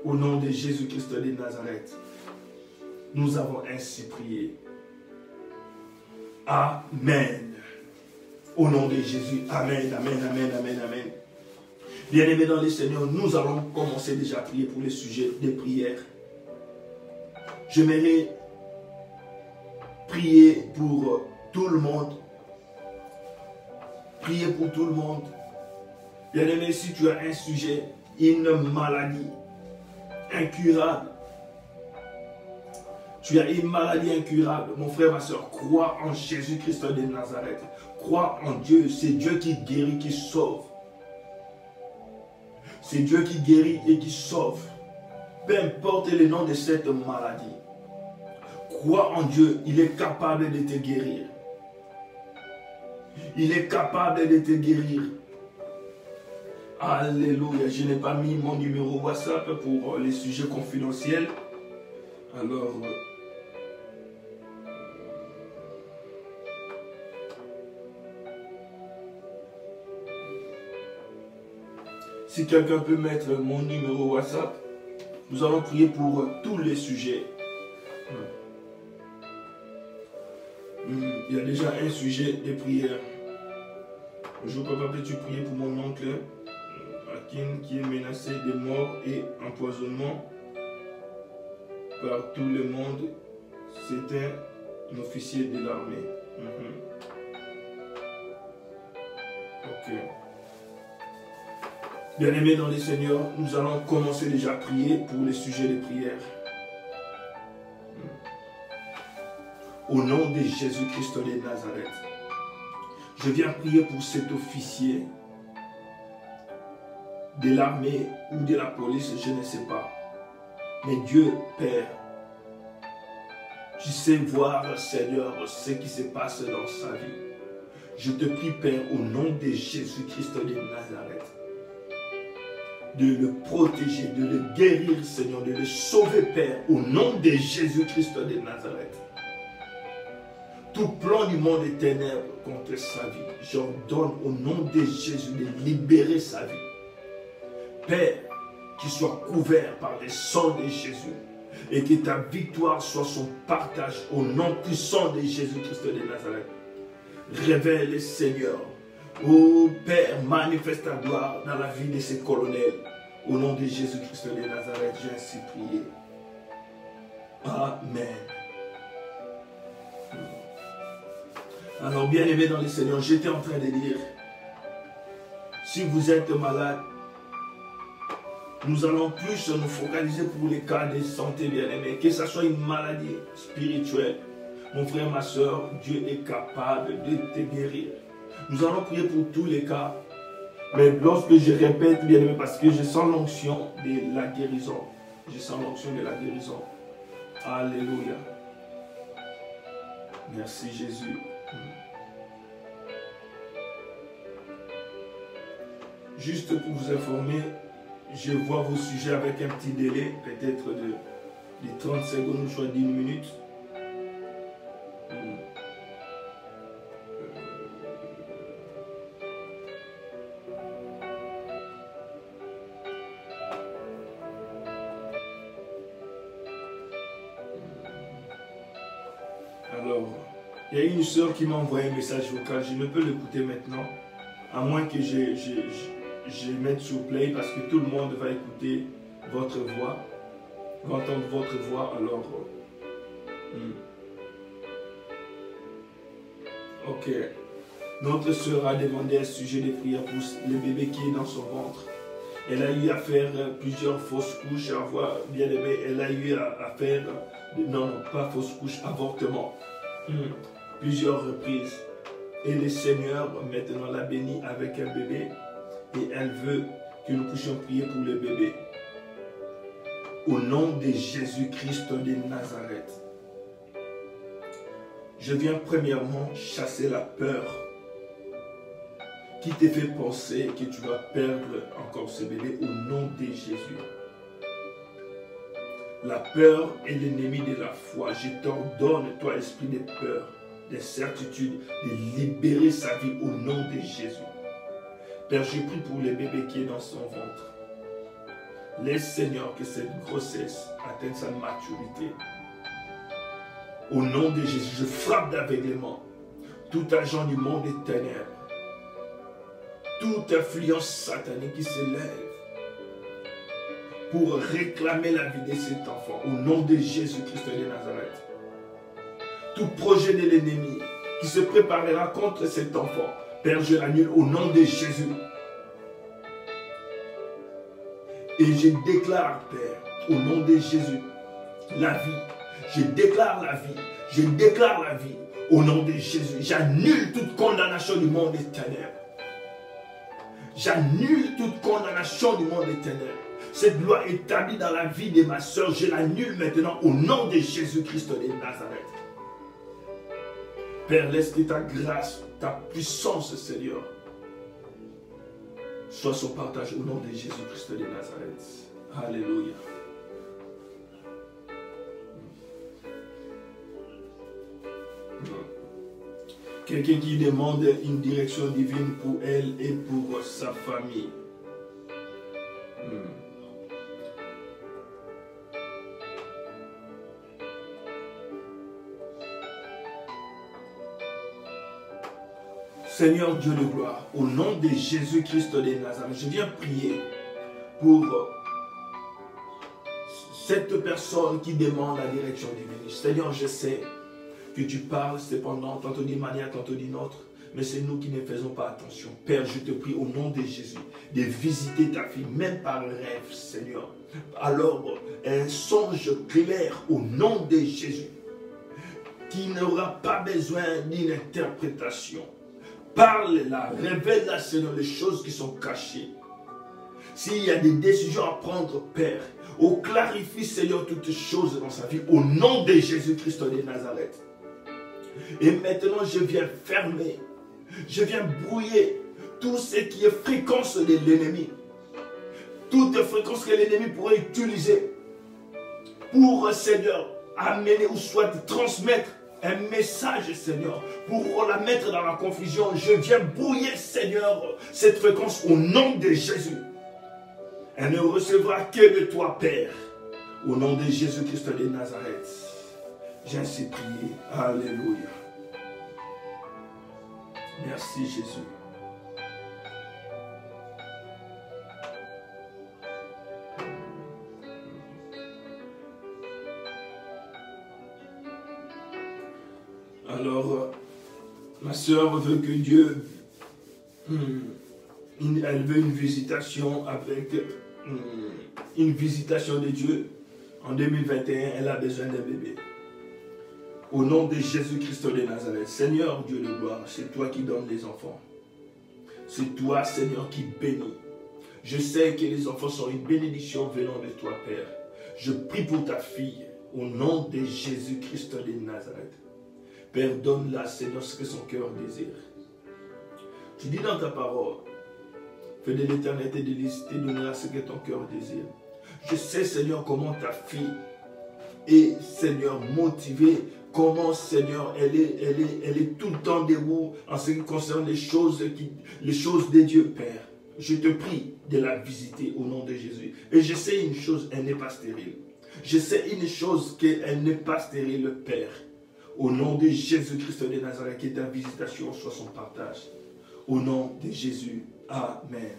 Au nom de Jésus-Christ de Nazareth, nous avons ainsi prié. Amen. Au nom de Jésus, amen, amen, amen, amen, amen. Bien-aimés dans le Seigneur, nous allons commencer déjà à prier pour les sujets des prières. J'aimerais prier pour tout le monde. Prier pour tout le monde. Bien-aimé, si tu as un sujet, une maladie incurable, tu as une maladie incurable, mon frère, ma soeur, crois en Jésus-Christ de Nazareth. Crois en Dieu, c'est Dieu qui guérit, qui sauve. C'est Dieu qui guérit et qui sauve. Peu importe le nom de cette maladie. Crois en Dieu, il est capable de te guérir. Il est capable de te guérir. Alléluia. Je n'ai pas mis mon numéro WhatsApp pour les sujets confidentiels. Alors, si quelqu'un peut mettre mon numéro WhatsApp, nous allons prier pour tous les sujets. Il y a déjà un sujet de prière. Je papa, peux-tu prier pour mon oncle Akin qui est menacé de mort et empoisonnement par tout le monde. C'est un officier de l'armée. Ok. Bien-aimés dans les Seigneurs, nous allons commencer déjà à prier pour les sujets de prière. Au nom de Jésus-Christ de Nazareth, je viens prier pour cet officier de l'armée ou de la police, je ne sais pas. Mais Dieu, Père, tu sais voir, Seigneur, ce qui se passe dans sa vie. Je te prie, Père, au nom de Jésus-Christ de Nazareth, de le protéger, de le guérir, Seigneur, de le sauver, Père, au nom de Jésus-Christ de Nazareth. Tout plan du monde des ténèbres contre sa vie, j'ordonne au nom de Jésus de libérer sa vie. Père, qu'il soit couvert par le sang de Jésus et que ta victoire soit son partage au nom puissant de Jésus-Christ de Nazareth. Révèle, Seigneur. Oh Père, manifeste ta gloire dans la vie de ces colonels. Au nom de Jésus-Christ de Nazareth, j'ai ainsi prié. Amen. Alors, bien-aimés dans le Seigneur, j'étais en train de dire, si vous êtes malade, nous allons plus nous focaliser pour les cas de santé, bien-aimés, que ce soit une maladie spirituelle. Mon frère, ma soeur, Dieu est capable de te guérir. Nous allons prier pour tous les cas. Mais lorsque je répète, bien-aimé, parce que je sens l'onction de la guérison. Je sens l'onction de la guérison. Alléluia. Merci Jésus. Juste pour vous informer, je vois vos sujets avec un petit délai, peut-être de 30 secondes ou soit d'1 minute. Alors, il y a une soeur qui m'a envoyé un message vocal, je ne peux l'écouter maintenant, à moins que je mette sur play, parce que tout le monde va écouter votre voix, va entendre votre voix, alors... Ok. Notre soeur a demandé un sujet de prière pour le bébé qui est dans son ventre. Elle a eu à faire plusieurs fausses couches, à voir bien aimé, elle a eu à faire, non, pas fausses couches, avortement. Plusieurs reprises. Et le Seigneur maintenant l'a bénie avec un bébé et elle veut que nous puissions prier pour le bébé. Au nom de Jésus-Christ de Nazareth, je viens premièrement chasser la peur qui te fait penser que tu vas perdre encore ce bébé au nom de Jésus. La peur est l'ennemi de la foi. Je t'ordonne, toi, esprit de peur, de certitude, de libérer sa vie au nom de Jésus. Père, je prie pour le bébé qui est dans son ventre. Laisse, Seigneur, que cette grossesse atteigne sa maturité. Au nom de Jésus, je frappe d'aveuglement tout agent du monde des ténèbres, toute influence satanique qui s'élève pour réclamer la vie de cet enfant. Au nom de Jésus-Christ de Nazareth. Tout projet de l'ennemi qui se préparera contre cet enfant, Père, je l'annule au nom de Jésus. Et je déclare, Père, au nom de Jésus, la vie. Je déclare la vie. Je déclare la vie. Au nom de Jésus, j'annule toute condamnation du monde des ténèbres. J'annule toute condamnation du monde des ténèbres. Cette loi établie dans la vie de ma soeur, je l'annule maintenant au nom de Jésus-Christ de Nazareth. Père, laisse que ta grâce, ta puissance, Seigneur, soit son partage au nom de Jésus-Christ de Nazareth. Alléluia. Quelqu'un qui demande une direction divine pour elle et pour sa famille. Seigneur Dieu de gloire, au nom de Jésus-Christ de Nazareth, je viens prier pour cette personne qui demande la direction divine. Seigneur, je sais que tu parles cependant, tantôt d'une manière, tantôt d'une autre, mais c'est nous qui ne faisons pas attention. Père, je te prie au nom de Jésus de visiter ta fille, même par rêve, Seigneur. Alors, un songe clair au nom de Jésus, qui n'aura pas besoin d'une interprétation. Parle-la, révèle-la, Seigneur, les choses qui sont cachées. S'il y a des décisions à prendre, Père, clarifie, Seigneur, toutes choses dans sa vie, au nom de Jésus-Christ de Nazareth. Et maintenant, je viens fermer, je viens brouiller tout ce qui est fréquence de l'ennemi. Toute fréquence que l'ennemi pourrait utiliser pour, Seigneur, amener ou soit transmettre un message, Seigneur, pour la mettre dans la confusion. Je viens brouiller, Seigneur, cette fréquence au nom de Jésus. Elle ne recevra que de toi, Père, au nom de Jésus-Christ de Nazareth. J'ai ainsi prié. Alléluia. Merci Jésus. Alors, ma soeur veut que Dieu, elle veut une visitation avec une visitation de Dieu. En 2021, elle a besoin d'un bébé. Au nom de Jésus-Christ de Nazareth, Seigneur Dieu de gloire, c'est toi qui donnes les enfants. C'est toi, Seigneur, qui bénis. Je sais que les enfants sont une bénédiction venant de toi, Père. Je prie pour ta fille, au nom de Jésus-Christ de Nazareth. Père, donne-la, Seigneur, ce que son cœur désire. Tu dis dans ta parole, fais de l'éternité de l'hélicité, donne-la ce que ton cœur désire. Je sais, Seigneur, comment ta fille est, Seigneur, motivée. Comment, Seigneur, elle est tout le temps debout en ce qui concerne les choses de Dieu, Père. Je te prie de la visiter au nom de Jésus. Et je sais une chose, elle n'est pas stérile. Je sais une chose, qu'elle n'est pas stérile, Père. Au nom de Jésus-Christ de Nazareth, que ta visitation soit son partage. Au nom de Jésus. Amen.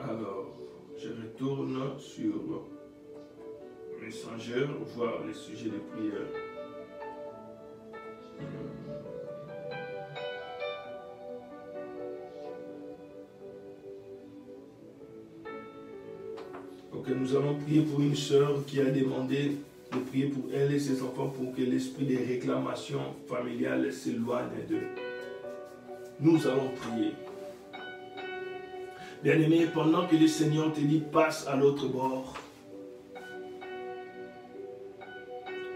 Alors, je retourne sur Messenger, voir les sujets de prière. Ok, nous allons prier pour une sœur qui a demandé de prier pour elle et ses enfants pour que l'esprit des réclamations familiales s'éloigne d'eux. Nous allons prier. Bien-aimé, pendant que le Seigneur te dit passe à l'autre bord,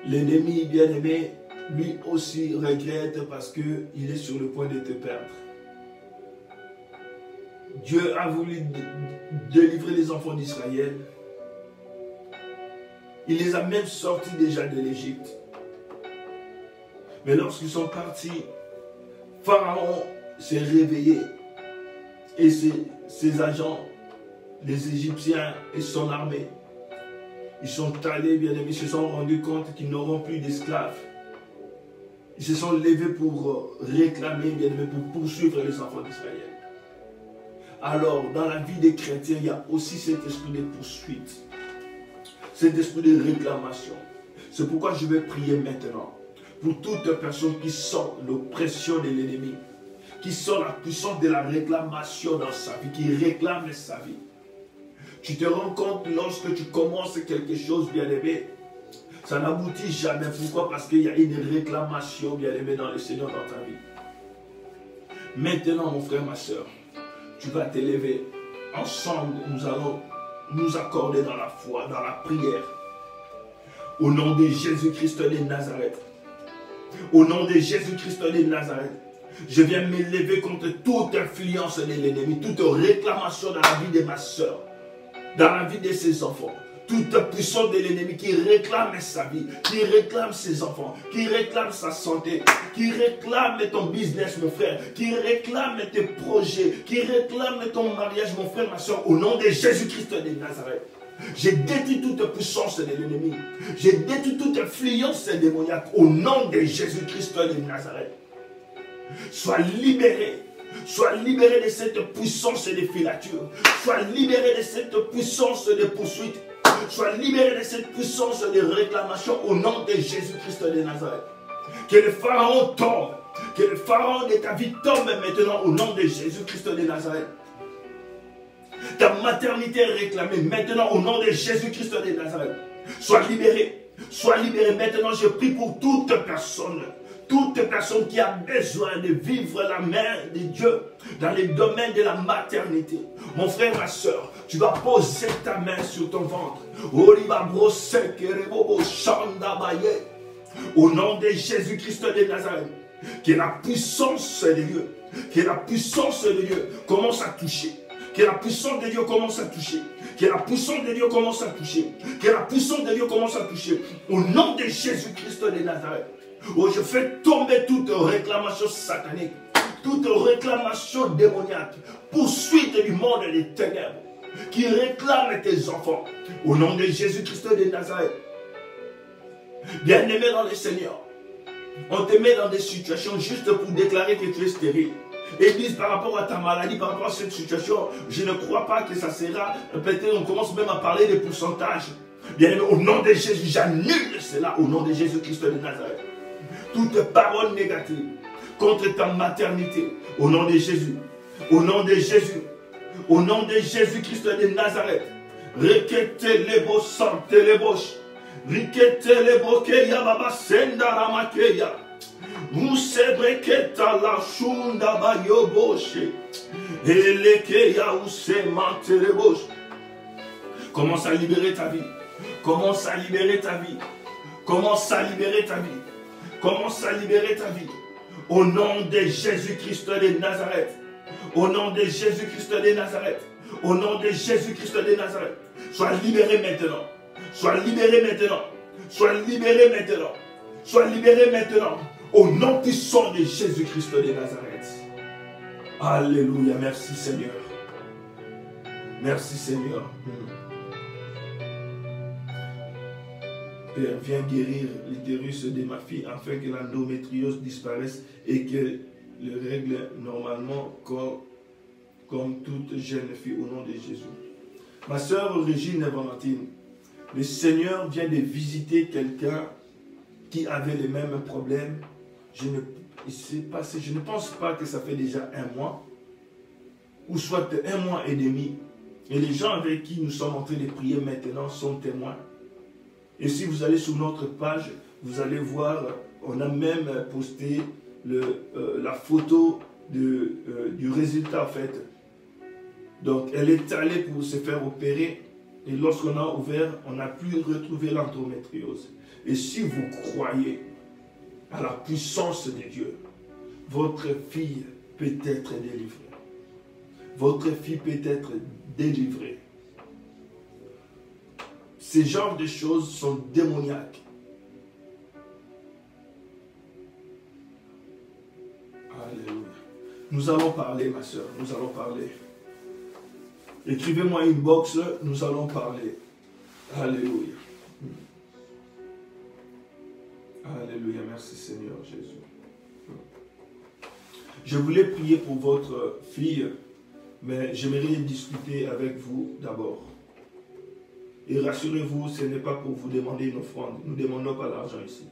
l'ennemi, bien-aimé, lui aussi regrette parce qu'il est sur le point de te perdre. Dieu a voulu délivrer les enfants d'Israël. Il les a même sortis déjà de l'Égypte. Mais lorsqu'ils sont partis, Pharaon s'est réveillé et ses agents, les Égyptiens et son armée, ils sont allés, bien aimés, ils se sont rendus compte qu'ils n'auront plus d'esclaves. Ils se sont levés pour réclamer, bien aimés, pour poursuivre les enfants d'Israël. Alors, dans la vie des chrétiens, il y a aussi cet esprit de poursuite, cet esprit de réclamation. C'est pourquoi je vais prier maintenant pour toute personne qui sent l'oppression de l'ennemi, qui sent la puissance de la réclamation dans sa vie, qui réclame sa vie. Tu te rends compte lorsque tu commences quelque chose, bien-aimé, ça n'aboutit jamais. Pourquoi? Parce qu'il y a une réclamation, bien-aimé, dans le Seigneur, dans ta vie. Maintenant, mon frère, ma soeur, tu vas t'élever. Ensemble, nous allons nous accorder dans la foi, dans la prière. Au nom de Jésus-Christ de Nazareth. Au nom de Jésus-Christ de Nazareth. Je viens m'élever contre toute influence de l'ennemi, toute réclamation dans la vie de ma soeur, dans la vie de ses enfants. Toute puissance de l'ennemi qui réclame sa vie, qui réclame ses enfants, qui réclame sa santé, qui réclame ton business, mon frère, qui réclame tes projets, qui réclame ton mariage, mon frère, ma soeur, au nom de Jésus-Christ de Nazareth. J'ai détruit toute puissance de l'ennemi. J'ai détruit toute influence démoniaque au nom de Jésus-Christ de Nazareth. Sois libéré. Sois libéré de cette puissance de filature. Sois libéré de cette puissance de poursuite. Sois libéré de cette puissance de réclamation au nom de Jésus-Christ de Nazareth. Que le pharaon tombe. Que le pharaon de ta vie tombe maintenant au nom de Jésus-Christ de Nazareth. Ta maternité est réclamée maintenant au nom de Jésus-Christ de Nazareth. Sois libéré. Sois libéré. Maintenant, je prie pour toute personne qui a besoin de vivre la main de Dieu dans les domaines de la maternité. Mon frère, ma soeur, tu vas poser ta main sur ton ventre. Au nom de Jésus-Christ de Nazareth, que la puissance de Dieu, commence à toucher. Que la puissance de Dieu commence à toucher. Que la puissance de Dieu commence à toucher. Que la puissance de Dieu commence à toucher. Au nom de Jésus-Christ de Nazareth. Oh, je fais tomber toute réclamation satanique. Toute réclamation démoniaque. Poursuite du monde des ténèbres. Qui réclame tes enfants. Au nom de Jésus-Christ de Nazareth. Bien-aimé dans le Seigneur. On te met dans des situations juste pour déclarer que tu es stérile. Église, par rapport à ta maladie, par rapport à cette situation, je ne crois pas que ça sera, peut-être on commence même à parler de pourcentage. Bien, au nom de Jésus, j'annule cela au nom de Jésus-Christ de Nazareth. Toute parole négative contre ta maternité, au nom de Jésus, au nom de Jésus, au nom de Jésus-Christ de Nazareth. Requete les beaux santes, les boches. Requete les bokeya, baba senda ramakeya. Musebreketa la shunda bayoboshe. Elekeya usemanteleboshe. Commence à libérer ta vie. Commence à libérer ta vie. Commence à libérer ta vie. Commence à libérer ta vie. Au nom de Jésus-Christ de Nazareth. Au nom de Jésus-Christ de Nazareth. Au nom de Jésus-Christ de Nazareth. Sois libéré maintenant. Sois libéré maintenant. Sois libéré maintenant. Sois libéré maintenant. Au nom puissant de Jésus-Christ de Nazareth. Alléluia. Merci Seigneur. Merci Seigneur. Père, viens guérir l'utérus de ma fille afin que l'endométriose disparaisse et qu'elle le règle normalement comme toute jeune fille au nom de Jésus. Ma soeur Régine Valentine, le Seigneur vient de visiter quelqu'un qui avait les mêmes problèmes. Je ne pense pas que ça fait déjà 1 mois, ou soit 1 mois et demi. Et les gens avec qui nous sommes en train de prier maintenant sont témoins. Et si vous allez sur notre page, vous allez voir, on a même posté la photo du résultat en fait. Donc elle est allée pour se faire opérer et lorsqu'on a ouvert, on n'a plus retrouvé l'endométriose. Et si vous croyez à la puissance de Dieu, votre fille peut être délivrée. Votre fille peut être délivrée. Ces genres de choses sont démoniaques. Alléluia. Nous allons parler, ma soeur, nous allons parler. Écrivez-moi une box, nous allons parler. Alléluia. Alléluia, merci Seigneur Jésus. Je voulais prier pour votre fille, mais j'aimerais discuter avec vous d'abord. Et rassurez-vous, ce n'est pas pour vous demander une offrande. Nous ne demandons pas l'argent ici.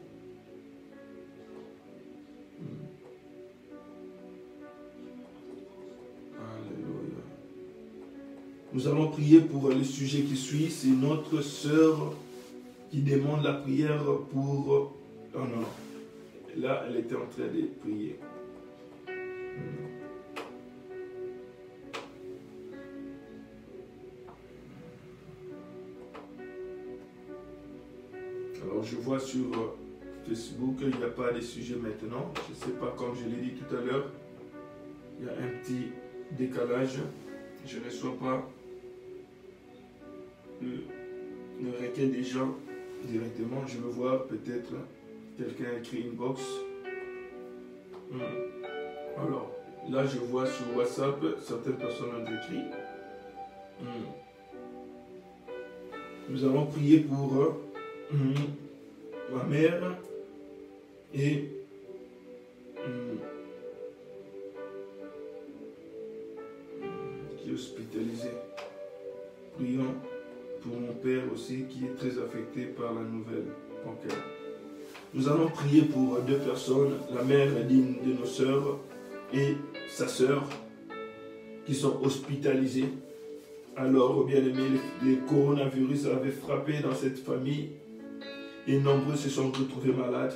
Nous allons prier pour le sujet qui suit. C'est notre sœur qui demande la prière pour... Oh non, là, elle était en train de prier. Alors, je vois sur Facebook qu'il n'y a pas de sujet maintenant. Je ne sais pas, comme je l'ai dit tout à l'heure, il y a un petit décalage. Je ne reçois pas le requête des gens directement. Je veux voir peut-être quelqu'un a écrit une box. Alors, là, je vois sur WhatsApp, certaines personnes ont écrit. Nous allons prier pour ma mère et qui est hospitalisé. Prions pour mon père aussi qui est très affecté par la nouvelle. Okay. Nous allons prier pour deux personnes, la mère d'une de nos sœurs et sa sœur qui sont hospitalisées. Alors, bien aimé, le coronavirus avait frappé dans cette famille et nombreux se sont retrouvés malades.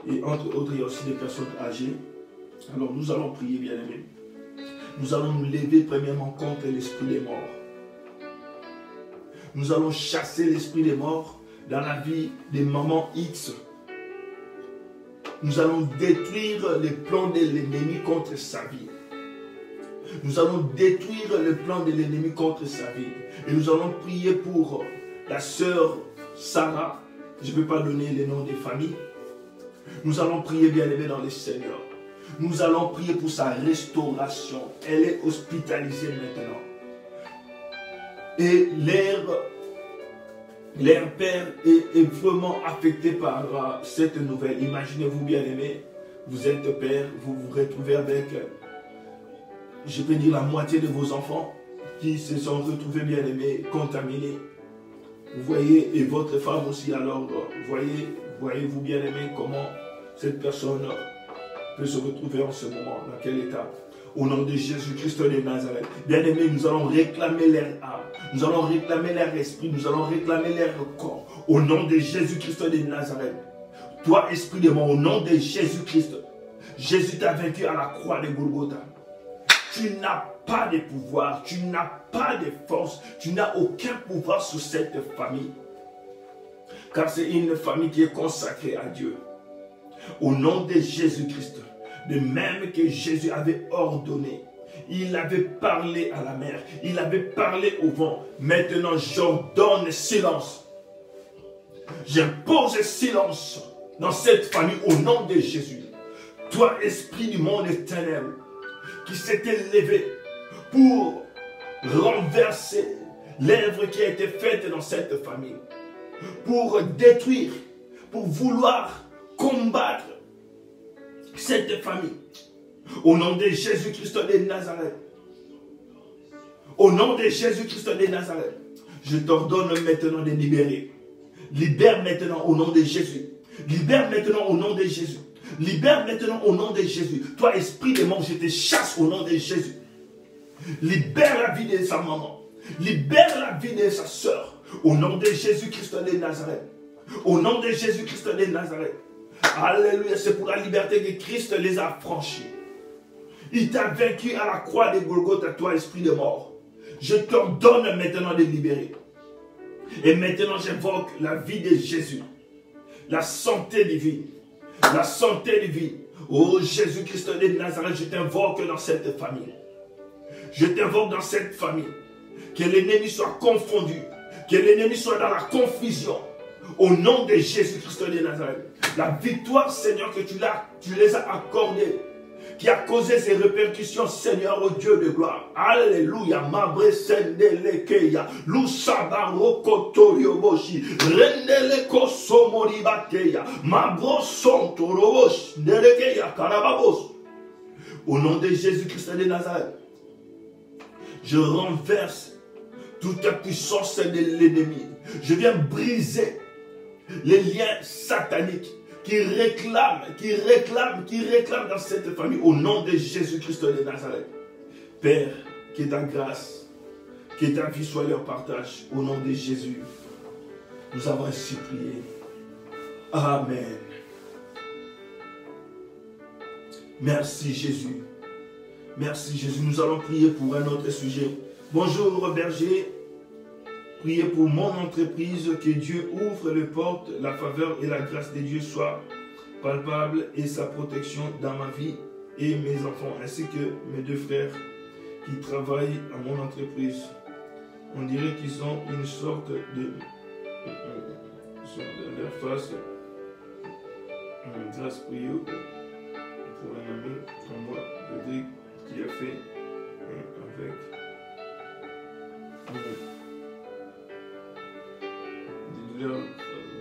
Et entre autres, il y a aussi des personnes âgées. Alors, nous allons prier, bien aimé. Nous allons nous lever premièrement contre l'esprit des morts. Nous allons chasser l'esprit des morts dans la vie des mamans X. Nous allons détruire les plans de l'ennemi contre sa vie. Nous allons détruire le plan de l'ennemi contre sa vie. Et nous allons prier pour la sœur Sarah. Je ne vais pas donner les noms des familles. Nous allons prier, bien aimé, dans le Seigneur. Nous allons prier pour sa restauration. Elle est hospitalisée maintenant. Et leur père est vraiment affecté par cette nouvelle. Imaginez-vous, bien aimé, vous êtes père, vous vous retrouvez avec, je peux dire, la moitié de vos enfants qui se sont retrouvés, bien aimés, contaminés. Vous voyez, et votre femme aussi, alors, voyez-vous, bien aimé, comment cette personne peut se retrouver en ce moment, dans quel état? Au nom de Jésus-Christ de Nazareth. Bien-aimés, nous allons réclamer leur âme. Nous allons réclamer leur esprit. Nous allons réclamer leur corps. Au nom de Jésus-Christ de Nazareth. Toi, esprit de mort, au nom de Jésus-Christ. Jésus t'a vaincu à la croix de Golgotha. Tu n'as pas de pouvoir. Tu n'as pas de force. Tu n'as aucun pouvoir sur cette famille. Car c'est une famille qui est consacrée à Dieu. Au nom de Jésus-Christ. De même que Jésus avait ordonné, il avait parlé à la mer, il avait parlé au vent. Maintenant, j'ordonne silence. J'impose silence dans cette famille au nom de Jésus. Toi, esprit du monde éternel, qui s'était levé pour renverser l'œuvre qui a été faite dans cette famille, pour détruire, pour vouloir combattre cette famille, au nom de Jésus-Christ de Nazareth, au nom de Jésus-Christ de Nazareth, je t'ordonne maintenant de libérer. Libère maintenant au nom de Jésus. Libère maintenant au nom de Jésus. Libère maintenant au nom de Jésus. Toi, esprit de mort, je te chasse au nom de Jésus. Libère la vie de sa maman. Libère la vie de sa soeur. Au nom de Jésus-Christ de Nazareth. Au nom de Jésus-Christ de Nazareth. Alléluia, c'est pour la liberté que Christ les a franchis. Il t'a vaincu à la croix de Golgotha, toi, esprit de mort. Je t'ordonne maintenant de libérer. Et maintenant, j'invoque la vie de Jésus. La santé divine. La santé divine. Oh Jésus-Christ de Nazareth, je t'invoque dans cette famille. Je t'invoque dans cette famille. Que l'ennemi soit confondu. Que l'ennemi soit dans la confusion. Au nom de Jésus-Christ de Nazareth. La victoire, Seigneur, que tu les as accordées, qui a causé ces répercussions, Seigneur, au Dieu de gloire. Alléluia. Mabre sendele keya. Lusaba rokotorio boshi. Rendele kosomori bateya. Mabro son torobosh. Nerekeya karababos. Au nom de Jésus-Christ de Nazareth, je renverse toute la puissance de l'ennemi. Je viens briser les liens sataniques qui réclament dans cette famille au nom de Jésus-Christ de Nazareth. Père, que ta grâce Que ta vie soit leur partage. Au nom de Jésus, nous avons ainsi prié. Amen. Merci Jésus. Merci Jésus. Nous allons prier pour un autre sujet. Bonjour berger. Priez pour mon entreprise, que Dieu ouvre les portes, la faveur et la grâce de Dieu soient palpables et sa protection dans ma vie et mes enfants, ainsi que mes deux frères qui travaillent à mon entreprise. On dirait qu'ils ont une sorte de leur face. Grâce prier pour un ami comme moi, Rodrigue, qui a fait avec des douleurs.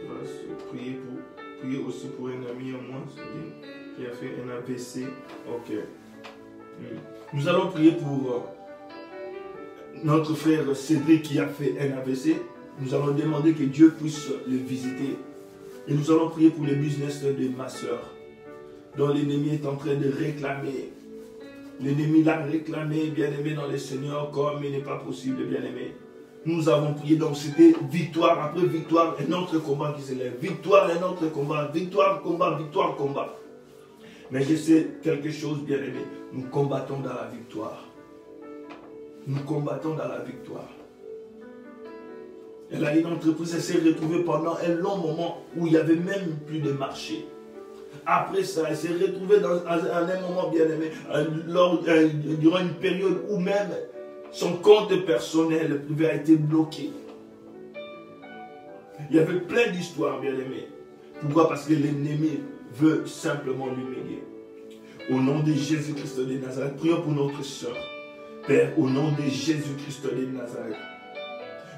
Grâce prier aussi pour un ami à moi, qui a fait un AVC. Ok. Nous allons prier pour notre frère Cédric qui a fait un AVC. Nous allons demander que Dieu puisse le visiter. Et nous allons prier pour le business de ma soeur, dont l'ennemi est en train de réclamer. L'ennemi l'a réclamé, bien-aimé dans le Seigneur, comme il n'est pas possible, bien-aimé. Nous avons prié, donc c'était victoire après victoire, un autre combat qui s'élève. Victoire, un autre combat, victoire, combat, victoire, combat. Mais je sais quelque chose, bien-aimé, nous combattons dans la victoire. Nous combattons dans la victoire. Elle a une entreprise, elle s'est retrouvée pendant un long moment où il n'y avait même plus de marché. Après ça, elle s'est retrouvée dans un moment bien aimé, durant une période où même son compte personnel privé a été bloqué. Il y avait plein d'histoires bien aimées. Pourquoi? Parce que l'ennemi veut simplement l'humilier. Au nom de Jésus-Christ de Nazareth, prions pour notre soeur. Père, au nom de Jésus-Christ de Nazareth,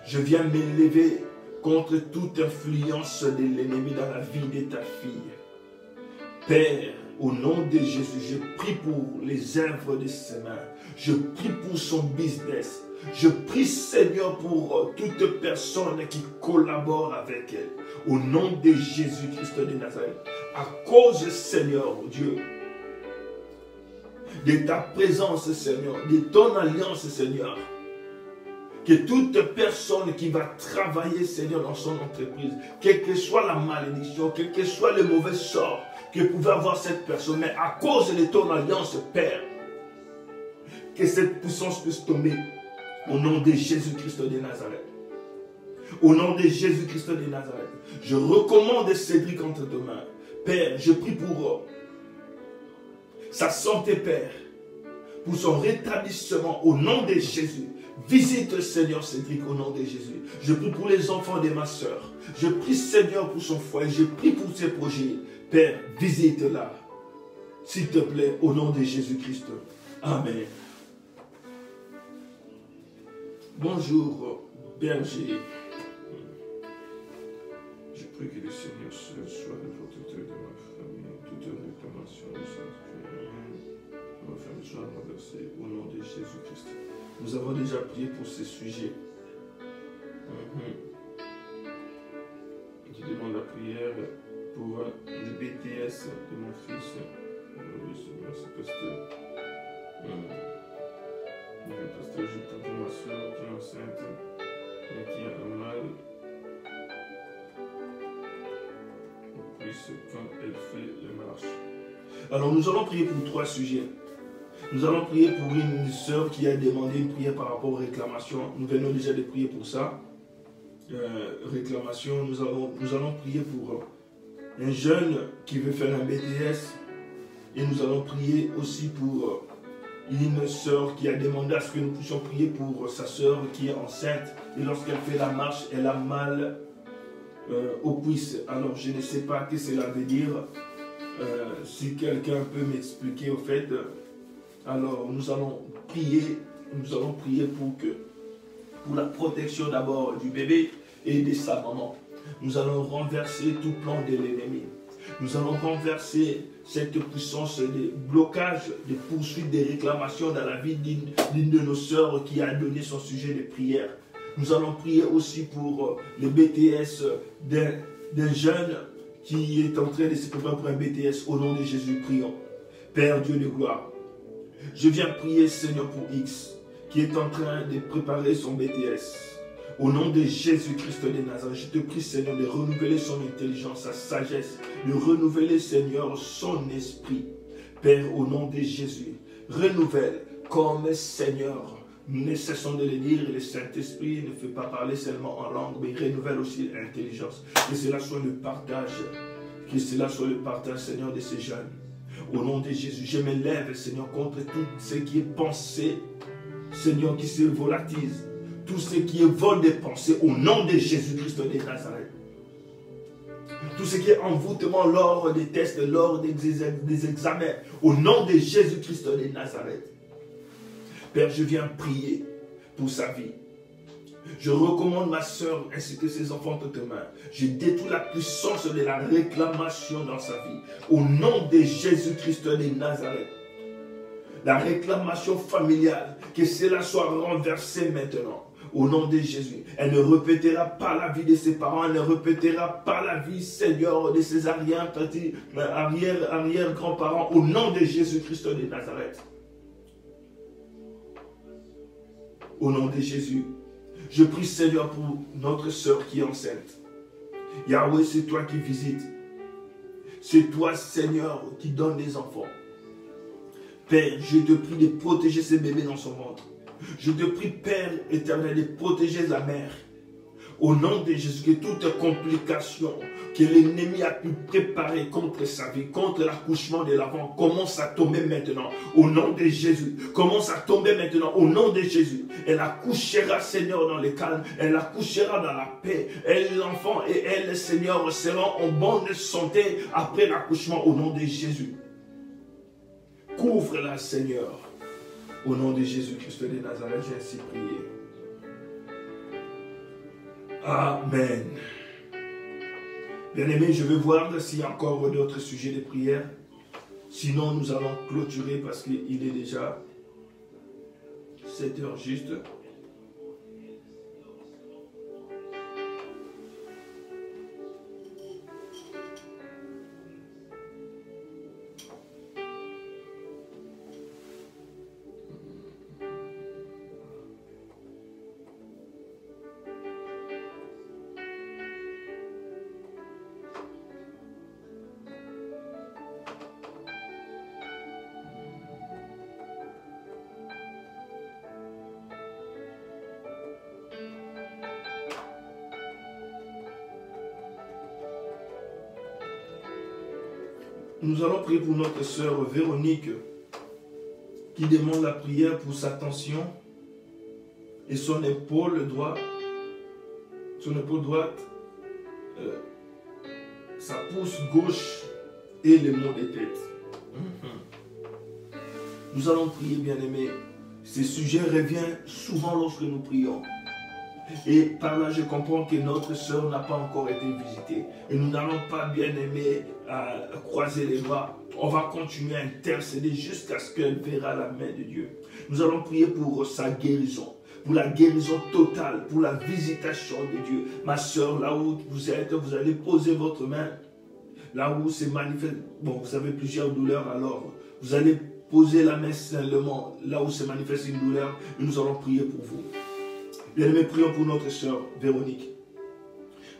je viens m'élever contre toute influence de l'ennemi dans la vie de ta fille. Père, au nom de Jésus, je prie pour les œuvres de ses mains. Je prie pour son business. Je prie, Seigneur, pour toute personne qui collabore avec elle. Au nom de Jésus-Christ de Nazareth. À cause, Seigneur, Dieu, de ta présence, Seigneur, de ton alliance, Seigneur, que toute personne qui va travailler, Seigneur, dans son entreprise, quelle que soit la malédiction, quel que soit le mauvais sort que pouvait avoir cette personne, mais à cause de ton alliance, Père, que cette puissance puisse tomber au nom de Jésus-Christ de Nazareth. Au nom de Jésus-Christ de Nazareth, je recommande Cédric entre tes mains. Père, je prie pour sa santé, Père, pour son rétablissement au nom de Jésus. Visite, Seigneur Cédric, au nom de Jésus. Je prie pour les enfants de ma soeur. Je prie, Seigneur, pour son foyer. Je prie pour ses projets. Père, visite-la. S'il te plaît, au nom de Jésus-Christ. Amen. Bonjour, berger. Je prie que le Seigneur soit le protecteur de ma famille. Toute réclamation de ma famille soit renversée au nom de Jésus-Christ. Nous avons déjà prié pour ce sujet. Je demande la prière pour le BTS de mon fils. Oui, Seigneur, c'est pasteur. Le pasteur, je prie pour ma soeur qui est enceinte et qui a un mal. Puisse quand elle fait les marches. Alors, nous allons prier pour 3 sujets. Nous allons prier pour une sœur qui a demandé une prière par rapport aux réclamations. Nous venons déjà de prier pour ça. Réclamation, nous allons prier pour un jeune qui veut faire un BTS. Et nous allons prier aussi pour une sœur qui a demandé à ce que nous puissions prier pour sa sœur qui est enceinte. Et lorsqu'elle fait la marche, elle a mal aux cuisses. Alors, je ne sais pas ce que cela veut dire. Si quelqu'un peut m'expliquer au fait... Alors, nous allons prier pour la protection d'abord du bébé et de sa maman. Nous allons renverser tout plan de l'ennemi. Nous allons renverser cette puissance de blocage, de poursuite, de réclamations dans la vie d'une de nos sœurs qui a donné son sujet de prière. Nous allons prier aussi pour le BTS d'un jeune qui est en train de se préparer pour un BTS. Au nom de Jésus, prions. Père Dieu de gloire, je viens prier, Seigneur, pour X, qui est en train de préparer son BTS. Au nom de Jésus-Christ de Nazareth, je te prie, Seigneur, de renouveler son intelligence, sa sagesse, de renouveler, Seigneur, son esprit. Père, au nom de Jésus, renouvelle comme Seigneur. Nous ne cessons de le dire, le Saint-Esprit ne fait pas parler seulement en langue, mais il renouvelle aussi l'intelligence. Que cela soit le partage, Seigneur, de ces jeunes. Au nom de Jésus, je me lève, Seigneur, contre tout ce qui est pensée, Seigneur, qui se volatise. Tout ce qui est vol des pensées, au nom de Jésus-Christ de Nazareth. Tout ce qui est envoûtement lors des tests, lors des examens, au nom de Jésus-Christ de Nazareth. Père, je viens prier pour sa vie. Je recommande ma soeur ainsi que ses enfants entre tes mains. Je détruis la puissance de la réclamation dans sa vie. Au nom de Jésus-Christ de Nazareth. La réclamation familiale, que cela soit renversé maintenant. Au nom de Jésus, elle ne répétera pas la vie de ses parents, elle ne répétera pas la vie, Seigneur, de ses arrière-grands-parents, au nom de Jésus-Christ de Nazareth. Au nom de Jésus, je prie, Seigneur, pour notre sœur qui est enceinte. Yahweh, c'est toi qui visites. C'est toi, Seigneur, qui donne des enfants. Père, je te prie de protéger ces bébés dans son ventre. Je te prie, Père éternel, de protéger la mère. Au nom de Jésus, que toute complication que l'ennemi a pu préparer contre sa vie, contre l'accouchement de l'enfant, commence à tomber maintenant. Au nom de Jésus, commence à tomber maintenant. Au nom de Jésus, elle accouchera, Seigneur, dans le calme. Elle accouchera dans la paix. Elle, l'enfant et elle, Seigneur, seront en bonne santé après l'accouchement. Au nom de Jésus. Couvre-la, Seigneur. Au nom de Jésus-Christ de Nazareth, j'ai ainsi prié. Amen. Bien-aimés, je vais voir s'il y a encore d'autres sujets de prière. Sinon, nous allons clôturer parce qu'il est déjà 7 heures juste. Nous allons prier pour notre sœur Véronique qui demande la prière pour sa tension et son épaule droite, sa pouce gauche et les maux de tête. Nous allons prier, bien-aimés. Ces sujets reviennent souvent lorsque nous prions. Et par là, je comprends que notre sœur n'a pas encore été visitée. Et nous n'allons pas, bien aimé, croiser les bras. On va continuer à intercéder jusqu'à ce qu'elle verra la main de Dieu. Nous allons prier pour sa guérison, pour la guérison totale, pour la visitation de Dieu. Ma sœur, là où vous êtes, vous allez poser votre main. Là où se manifeste, bon, vous avez plusieurs douleurs, alors vous allez poser la main seulement là où se manifeste une douleur et nous allons prier pour vous. Bien-aimés, prions pour notre sœur Véronique.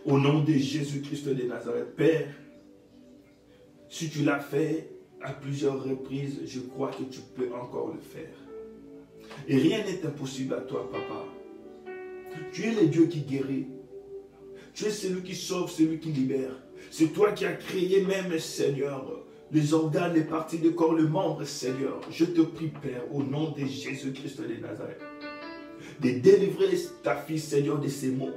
Au nom de Jésus-Christ de Nazareth, Père, si tu l'as fait à plusieurs reprises, je crois que tu peux encore le faire. Et rien n'est impossible à toi, Papa. Tu es le Dieu qui guérit. Tu es celui qui sauve, celui qui libère. C'est toi qui as créé même, Seigneur, les organes, les parties du corps, le membre, Seigneur. Je te prie, Père, au nom de Jésus-Christ de Nazareth, de délivrer ta fille, Seigneur, de ces maux.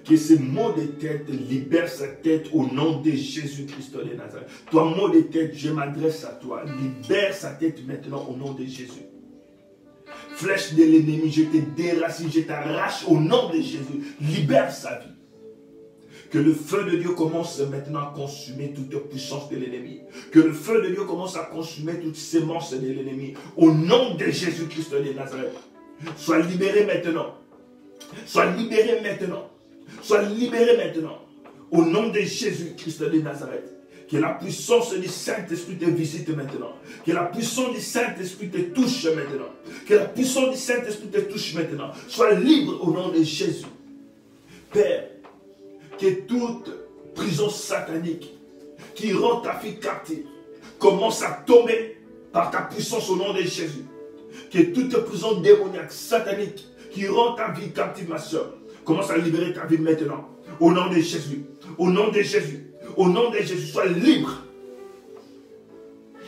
Que ces maux de tête libèrent sa tête au nom de Jésus-Christ de Nazareth. Toi, maux de tête, je m'adresse à toi. Libère sa tête maintenant au nom de Jésus. Flèche de l'ennemi, je te déracine, je t'arrache au nom de Jésus. Libère sa vie. Que le feu de Dieu commence maintenant à consumer toute puissance de l'ennemi. Que le feu de Dieu commence à consumer toute sémence de l'ennemi. Au nom de Jésus-Christ de Nazareth. Sois libéré maintenant. Sois libéré maintenant. Sois libéré maintenant. Au nom de Jésus-Christ de Nazareth. Que la puissance du Saint-Esprit te visite maintenant. Que la puissance du Saint-Esprit te touche maintenant. Que la puissance du Saint-Esprit te touche maintenant. Sois libre au nom de Jésus. Père, que toute prison satanique qui rend ta fille captive commence à tomber par ta puissance au nom de Jésus. Que toute prison démoniaque, satanique, qui rend ta vie captive, ma soeur, commence à libérer ta vie maintenant. Au nom de Jésus. Au nom de Jésus. Au nom de Jésus, sois libre.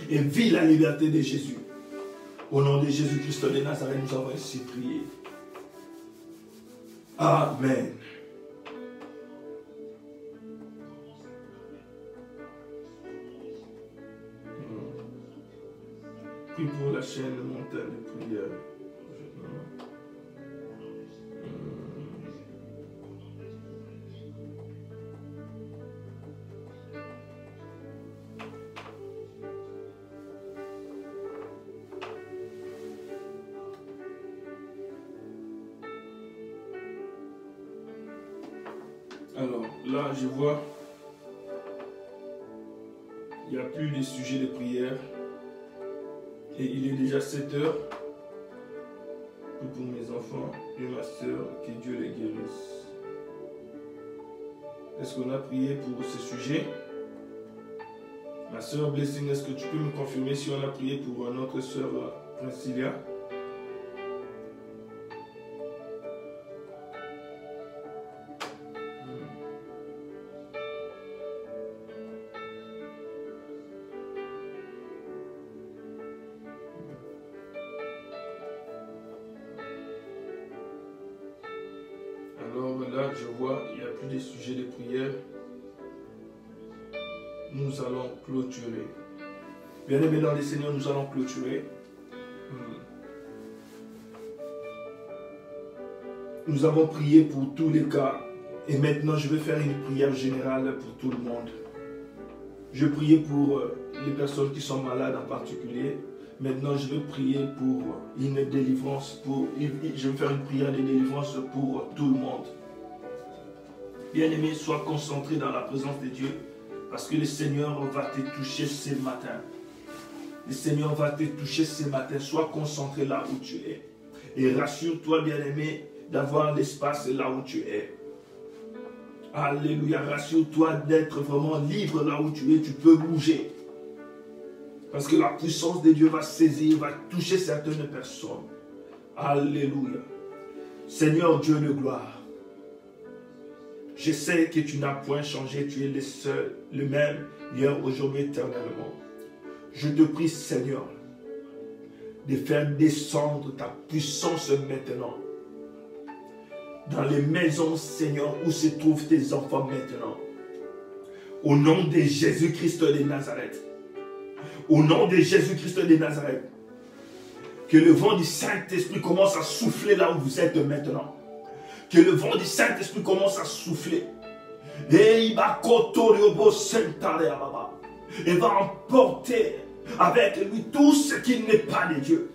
Et vis la liberté de Jésus. Au nom de Jésus-Christ de Nazareth, nous avons ainsi prié. Amen. Prie pour la chaîne montagne de prière. Alors là, je vois, il n'y a plus de sujet de prière. Et il est déjà 7 heures. Pour mes enfants et ma soeur, que Dieu les guérisse. Est-ce qu'on a prié pour ce sujet? Ma soeur Blessing, est-ce que tu peux me confirmer si on a prié pour notre soeur Priscilla? Alors là, je vois, il n'y a plus de sujets de prière. Nous allons clôturer. Bien-aimés dans le Seigneur, nous allons clôturer. Nous avons prié pour tous les cas. Et maintenant, je vais faire une prière générale pour tout le monde. Je priais pour les personnes qui sont malades en particulier. Maintenant, je vais prier pour une délivrance. Je vais faire une prière de délivrance pour tout le monde. Bien-aimé, sois concentré dans la présence de Dieu. Parce que le Seigneur va te toucher ce matin. Le Seigneur va te toucher ce matin. Sois concentré là où tu es. Et rassure-toi, bien-aimé, d'avoir l'espace là où tu es. Alléluia. Rassure-toi d'être vraiment libre là où tu es. Tu peux bouger. Parce que la puissance de Dieu va saisir, va toucher certaines personnes. Alléluia. Seigneur Dieu de gloire. Je sais que tu n'as point changé. Tu es le seul, le même, hier, aujourd'hui, éternellement. Je te prie, Seigneur, de faire descendre ta puissance maintenant. Dans les maisons, Seigneur, où se trouvent tes enfants maintenant. Au nom de Jésus-Christ de Nazareth. Au nom de Jésus-Christ de Nazareth. Que le vent du Saint-Esprit commence à souffler là où vous êtes maintenant. Que le vent du Saint-Esprit commence à souffler. Et il va emporter avec lui tout ce qui n'est pas de Dieu.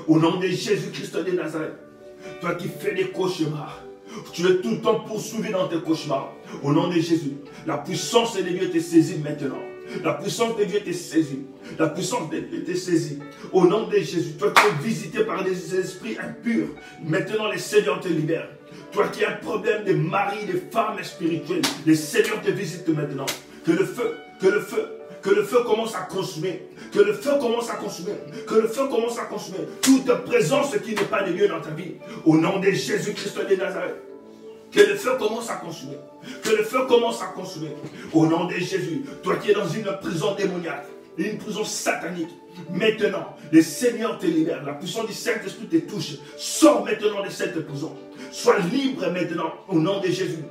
Au nom de Jésus-Christ de Nazareth. Toi qui fais des cauchemars. Tu es tout le temps poursuivi dans tes cauchemars. Au nom de Jésus. La puissance de Dieu te saisit maintenant. La puissance de Dieu te saisit. La puissance de Dieu te saisit. Au nom de Jésus. Toi qui es visité par des esprits impurs. Maintenant le Seigneur te libère. Toi qui as un problème de mari, de femme spirituelle. Le Seigneur te visite maintenant. Que le feu commence à consumer. Que le feu commence à consumer. Que le feu commence à consumer. Toute présence qui n'est pas de Dieu dans ta vie. Au nom de Jésus-Christ de Nazareth. Que le feu commence à consumer. Que le feu commence à consumer. Au nom de Jésus. Toi qui es dans une prison démoniaque. Une prison satanique. Maintenant, le Seigneur te libère. La puissance du Saint-Esprit te touche. Sors maintenant de cette prison. Sois libre maintenant. Au nom de Jésus.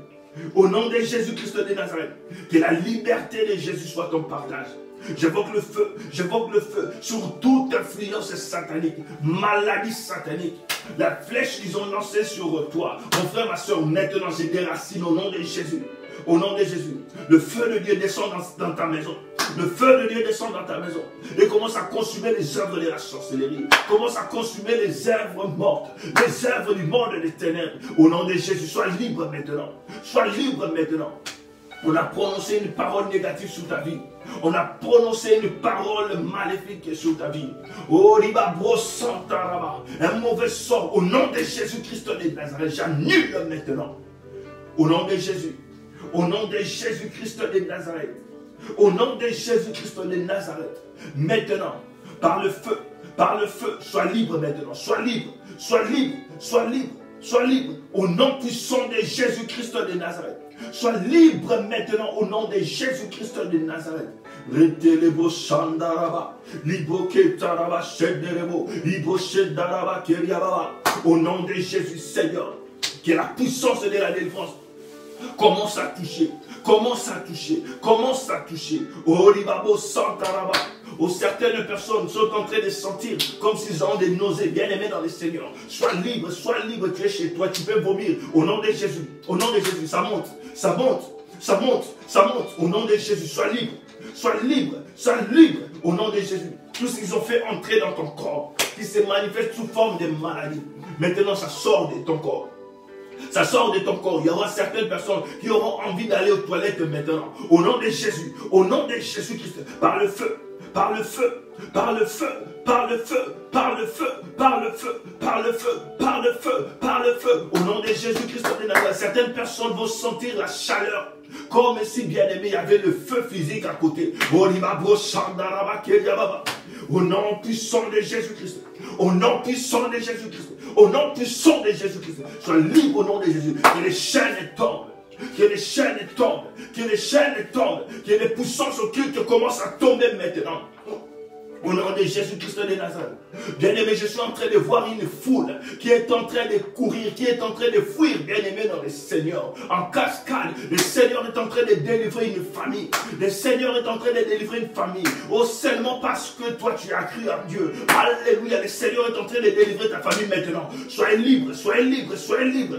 Au nom de Jésus-Christ de Nazareth. Que la liberté de Jésus soit ton partage. J'évoque le feu sur toute influence satanique, maladie satanique. La flèche qu'ils ont lancée sur toi, mon frère, ma soeur, maintenant je déracine au nom de Jésus. Au nom de Jésus, le feu de Dieu descend dans ta maison. Le feu de Dieu descend dans ta maison et commence à consumer les œuvres de la sorcellerie. Commence à consumer les œuvres mortes, les œuvres du monde des ténèbres. Au nom de Jésus, sois libre maintenant. Sois libre maintenant. On a prononcé une parole négative sur ta vie. On a prononcé une parole maléfique sur ta vie. Oh, un mauvais sort au nom de Jésus-Christ de Nazareth. J'annule maintenant. Au nom de Jésus. Au nom de Jésus-Christ de Nazareth. Au nom de Jésus-Christ de Nazareth. Maintenant, par le feu, sois libre maintenant. Sois libre, sois libre, sois libre, sois libre. Au nom puissant de Jésus-Christ de Nazareth. Sois libre maintenant au nom de Jésus-Christ de Nazareth. Retelebo Shandaraba, Libo Ketaraba, Shederebo, Libo Shedaraba, Keriababa. Au nom de Jésus, Seigneur, que la puissance de la délivrance commence à toucher, commence à toucher, commence à toucher. Oh, Libabo Santaraba. Oh, certaines personnes sont en train de sentir comme s'ils ont des nausées, bien aimés dans le Seigneur. Sois libre, tu es chez toi, tu peux vomir. Au nom de Jésus, au nom de Jésus, ça monte, ça monte, ça monte, ça monte. Au nom de Jésus, sois libre, sois libre, sois libre. Au nom de Jésus, tout ce qu'ils ont fait entrer dans ton corps, qui se manifeste sous forme de maladie, maintenant ça sort de ton corps. Ça sort de ton corps. Il y aura certaines personnes qui auront envie d'aller aux toilettes maintenant. Au nom de Jésus, au nom de Jésus-Christ, par le feu, par le feu, par le feu, par le feu, par le feu, par le feu, par le feu, par le feu, par le feu. Au nom de Jésus-Christ de Nazareth, certaines personnes vont sentir la chaleur. Comme si bien aimé, il y avait le feu physique à côté. Au nom puissant de Jésus-Christ. Au nom puissant de Jésus-Christ. Au nom puissant de Jésus-Christ. Sois libre au nom de Jésus. Que les chaînes tombent. Que les chaînes tombent. Que les chaînes tombent. Que les puissances occultes commencent à tomber maintenant. Au nom de Jésus-Christ de Nazareth. Bien-aimé, je suis en train de voir une foule qui est en train de courir, qui est en train de fuir, bien-aimé, dans le Seigneur. En cascade, le Seigneur est en train de délivrer une famille. Le Seigneur est en train de délivrer une famille. Oh, seulement parce que toi, tu as cru en Dieu. Alléluia, le Seigneur est en train de délivrer ta famille maintenant. Soyez libre, soyez libre, soyez libre.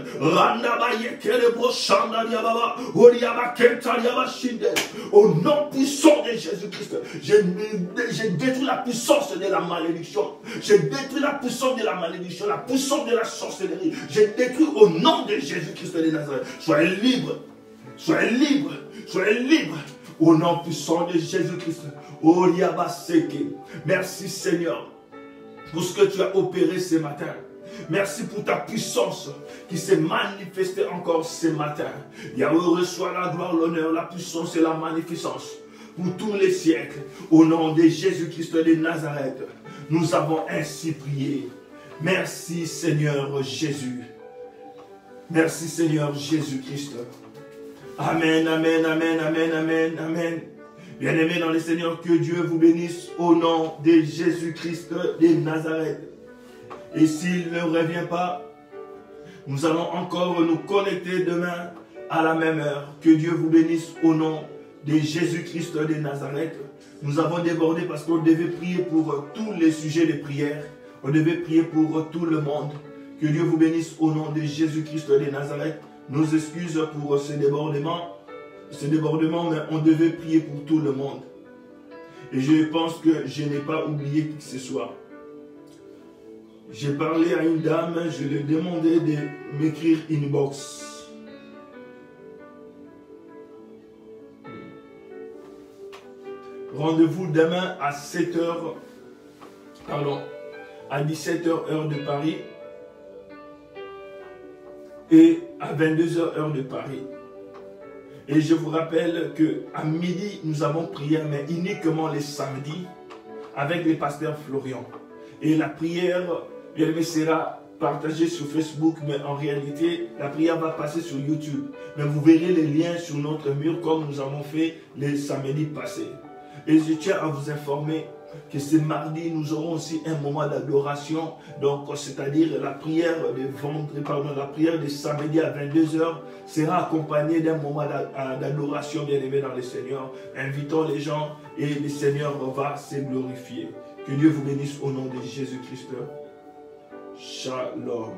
Au nom puissant de Jésus-Christ, j'ai détruit la puissance de la malédiction. J'ai détruit la puissance de la malédiction, la puissance de la sorcellerie. J'ai détruit au nom de Jésus-Christ de Nazareth. Soyez libre, soyez libre, soyez libre. Au nom puissant de Jésus-Christ. Merci Seigneur pour ce que tu as opéré ce matin. Merci pour ta puissance qui s'est manifestée encore ce matin. Yahweh reçoit la gloire, l'honneur, la puissance et la magnificence pour tous les siècles. Au nom de Jésus-Christ de Nazareth, nous avons ainsi prié. Merci Seigneur Jésus. Merci Seigneur Jésus-Christ. Amen, amen, amen, amen, amen, amen. Bien-aimés dans le Seigneur, que Dieu vous bénisse au nom de Jésus-Christ de Nazareth. Et s'il ne revient pas, nous allons encore nous connecter demain à la même heure. Que Dieu vous bénisse au nom de Jésus-Christ de Nazareth. Nous avons débordé parce qu'on devait prier pour tous les sujets de prière. On devait prier pour tout le monde. Que Dieu vous bénisse au nom de Jésus-Christ de Nazareth. Nos excuses pour ce débordement, mais on devait prier pour tout le monde. Et je pense que je n'ai pas oublié qui que ce soit. J'ai parlé à une dame, je lui ai demandé de m'écrire inbox. Rendez-vous demain à 7h, à 17h heure de Paris et à 22h heure de Paris. Et je vous rappelle qu'à midi, nous avons prié, mais uniquement les samedis, avec le pasteur Florian. Et la prière, elle sera partagée sur Facebook, mais en réalité, la prière va passer sur YouTube. Mais vous verrez les liens sur notre mur, comme nous avons fait les samedis passés. Et je tiens à vous informer que ce mardi, nous aurons aussi un moment d'adoration. Donc, c'est-à-dire la prière de la prière de samedi à 22h sera accompagnée d'un moment d'adoration bien aimé dans le Seigneur. Invitons les gens et le Seigneur va se glorifier. Que Dieu vous bénisse au nom de Jésus-Christ. Shalom.